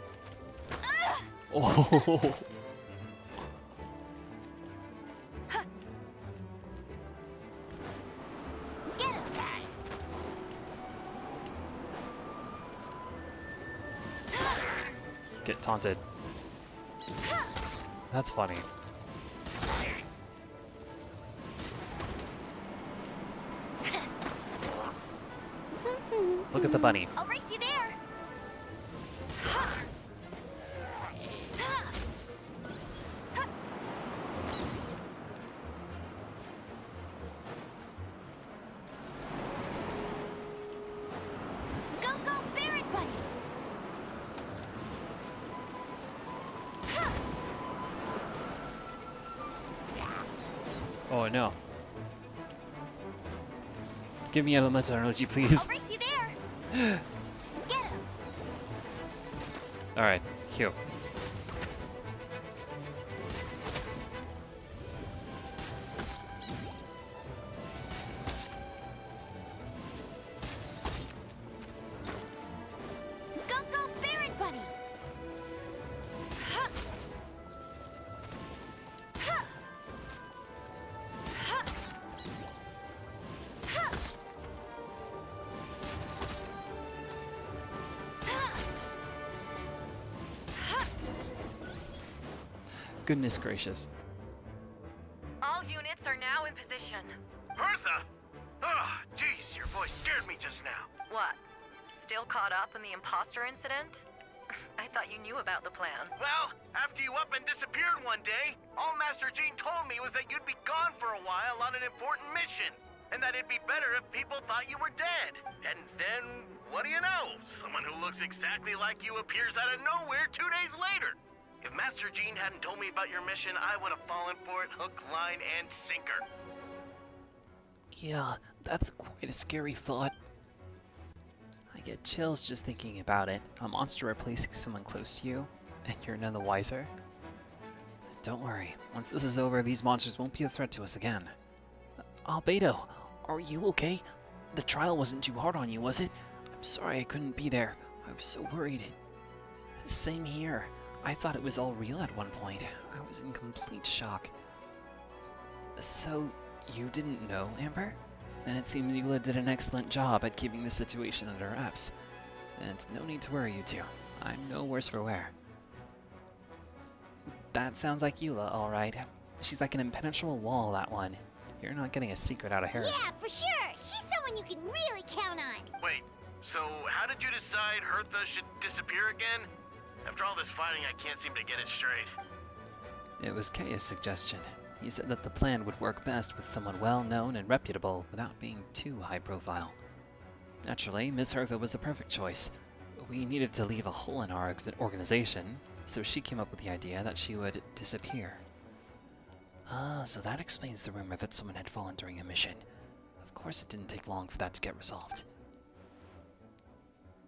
Oh. Get taunted. That's funny. Look at the bunny. I'll race you there. Go, go, Barret Bunny. Oh no. Give me elemental energy, please. I'll race you there. Get him. Alright, Hiyo. Go, go, Barret Bunny. Goodness gracious. All units are now in position. Hertha! Ah, jeez, your voice scared me just now. What? Still caught up in the imposter incident? I thought you knew about the plan. Well, after you up and disappeared one day, all Master Jean told me was that you'd be gone for a while on an important mission, and that it'd be better if people thought you were dead. And then, what do you know? Someone who looks exactly like you appears out of nowhere 2 days later. If Master Jean hadn't told me about your mission, I would have fallen for it hook, line, and sinker. Yeah, that's quite a scary thought. I get chills just thinking about it. A monster replacing someone close to you, and you're none the wiser. Don't worry, once this is over, these monsters won't be a threat to us again. Albedo, are you okay? The trial wasn't too hard on you, was it? I'm sorry I couldn't be there. I was so worried. Same here. I thought it was all real at one point. I was in complete shock. So, you didn't know, Amber? Then it seems Eula did an excellent job at keeping the situation under wraps. And no need to worry, you two. I'm no worse for wear. That sounds like Eula, alright. She's like an impenetrable wall, that one. You're not getting a secret out of her. Yeah, for sure. She's someone you can really count on. Wait, so how did you decide Hertha should disappear again? After all this fighting, I can't seem to get it straight. It was Keia's suggestion. He said that the plan would work best with someone well-known and reputable without being too high-profile. Naturally, Miss Hertha was the perfect choice. We needed to leave a hole in our organization, so she came up with the idea that she would disappear. Ah, so that explains the rumor that someone had fallen during a mission. Of course it didn't take long for that to get resolved.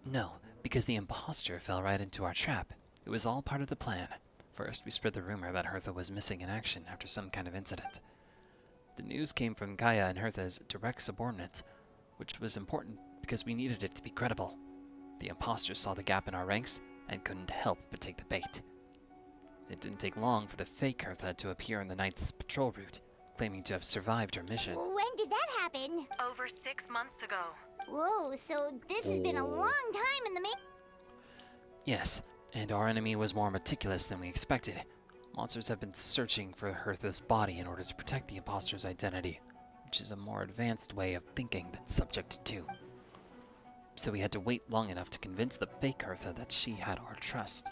No, because the imposter fell right into our trap. It was all part of the plan. First, we spread the rumor that Hertha was missing in action after some kind of incident. The news came from Kaia and Hertha's direct subordinates, which was important because we needed it to be credible. The imposters saw the gap in our ranks and couldn't help but take the bait. It didn't take long for the fake Hertha to appear on the Knight's patrol route, claiming to have survived her mission. When did that happen? Over 6 months ago. Whoa, so this has been a long time in the making. Yes, and our enemy was more meticulous than we expected. Monsters have been searching for Hertha's body in order to protect the imposter's identity, which is a more advanced way of thinking than Subject 2. So we had to wait long enough to convince the fake Hertha that she had our trust.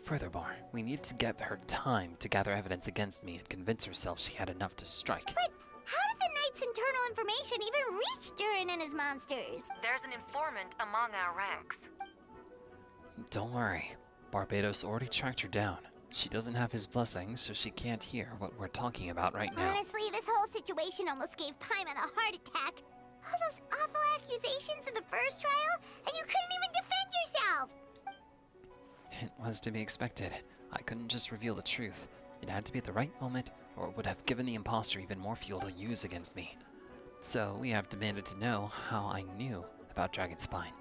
Furthermore, we needed to give her time to gather evidence against me and convince herself she had enough to strike. But how did the Knight's internal information even reach Durin and his monsters? There's an informant among our ranks. Don't worry, Barbados already tracked her down. She doesn't have his blessing, so she can't hear what we're talking about right now. Honestly, this whole situation almost gave Paimon a heart attack. All those awful accusations in the first trial, and you couldn't even defend yourself! It was to be expected. I couldn't just reveal the truth. It had to be at the right moment, or it would have given the imposter even more fuel to use against me. So we have demanded to know how I knew about Dragonspine.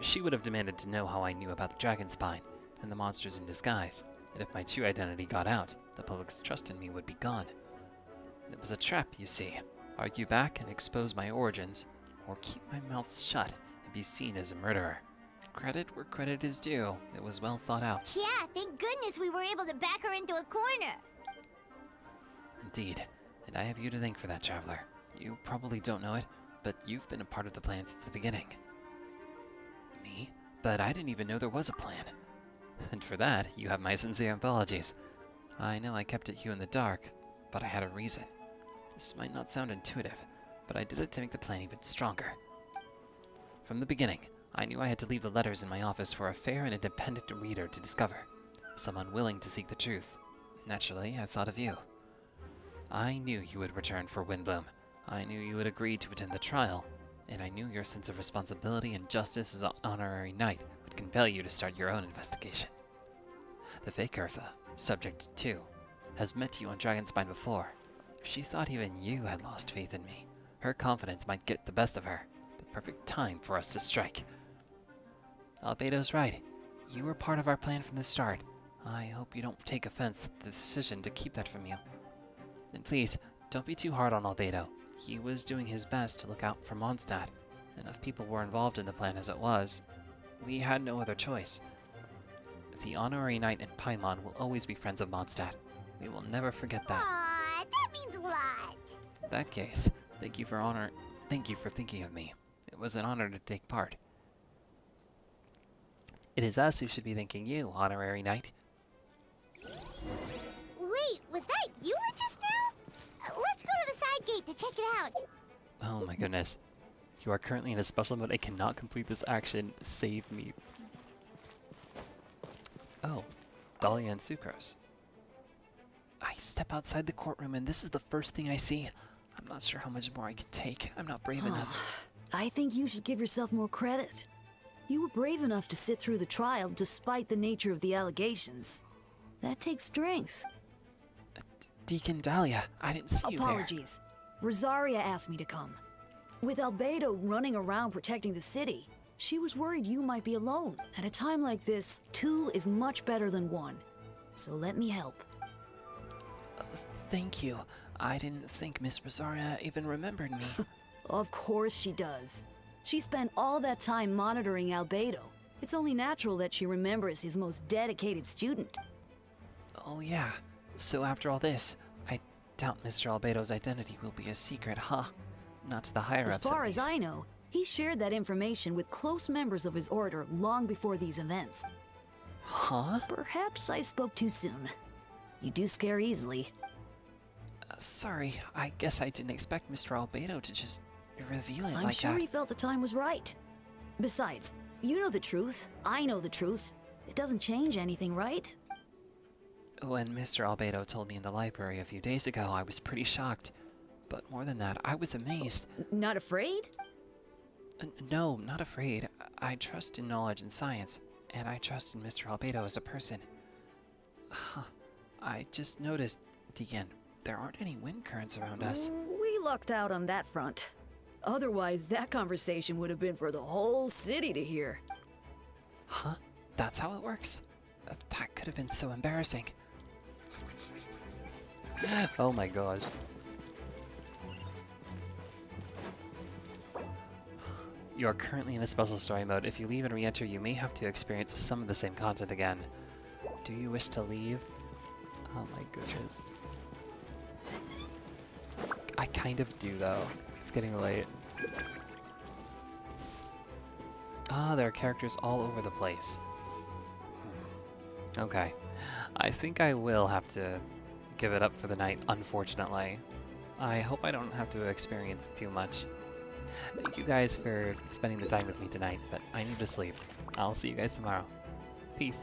She would have demanded to know how I knew about the Dragonspine and the monsters in disguise, and if my true identity got out, the public's trust in me would be gone. It was a trap, you see. Argue back and expose my origins, or keep my mouth shut and be seen as a murderer. Credit where credit is due. It was well thought out. Yeah, thank goodness we were able to back her into a corner. Indeed, and I have you to thank for that, Traveler. You probably don't know it, but you've been a part of the plan since the beginning. Me? But I didn't even know there was a plan. And for that, you have my sincere apologies. I know I kept you in the dark, but I had a reason. This might not sound intuitive, but I did it to make the plan even stronger. From the beginning, I knew I had to leave the letters in my office for a fair and independent reader to discover. Someone willing to seek the truth. Naturally, I thought of you. I knew you would return for Windbloom. I knew you would agree to attend the trial, and I knew your sense of responsibility and justice as an honorary knight would compel you to start your own investigation. The fake Eartha, Subject 2, has met you on Dragonspine before. If she thought even you had lost faith in me, her confidence might get the best of her. The perfect time for us to strike. Albedo's right. You were part of our plan from the start. I hope you don't take offense at the decision to keep that from you. And please, don't be too hard on Albedo. He was doing his best to look out for Mondstadt. Enough people were involved in the plan as it was. We had no other choice. The Honorary Knight and Paimon will always be friends of Mondstadt. We will never forget that. Aww, that means a lot. In that case, thank you for thinking of me. It was an honor to take part. It is us who should be thanking you, Honorary Knight. Wait, was that you just now? Let's go to the side gate to check it out. Oh my goodness. You are currently in a special mode. I cannot complete this action. Save me. Oh, Dahlia and Sucrose. I step outside the courtroom and this is the first thing I see. I'm not sure how much more I can take. I'm not brave enough. I think you should give yourself more credit. You were brave enough to sit through the trial despite the nature of the allegations. That takes strength. Deacon Dahlia, I didn't see you there. Apologies. Rosaria asked me to come. With Albedo running around protecting the city, she was worried you might be alone. At a time like this, 2 is much better than 1. So let me help. Thank you. I didn't think Miss Rosaria even remembered me. Of course she does. She spent all that time monitoring Albedo. It's only natural that she remembers his most dedicated student. Oh yeah. So after all this, I doubt Mr. Albedo's identity will be a secret, huh? Not to the higher-ups, As far as I know, he shared that information with close members of his order long before these events. Huh? Perhaps I spoke too soon. You do scare easily. Sorry, I guess I didn't expect Mr. Albedo to just reveal it I'm like sure that. he felt the time was right. Besides, you know the truth. I know the truth. It doesn't change anything, right? When Mr. Albedo told me in the library a few days ago, I was pretty shocked. But more than that, I was amazed. Not afraid? No, not afraid. I trust in knowledge and science, and I trust in Mr. Albedo as a person. I just noticed, Deacon, there aren't any wind currents around us. We lucked out on that front. Otherwise, that conversation would have been for the whole city to hear. Huh? That's how it works? That could have been so embarrassing. Oh my gosh. You are currently in a special story mode. If you leave and re-enter, you may have to experience some of the same content again. Do you wish to leave? Oh my goodness. I kind of do though. It's getting late. Ah, there are characters all over the place. Okay. I think I will have to give it up for the night, unfortunately. I hope I don't have to experience too much. Thank you guys for spending the time with me tonight, but I need to sleep. I'll see you guys tomorrow. Peace.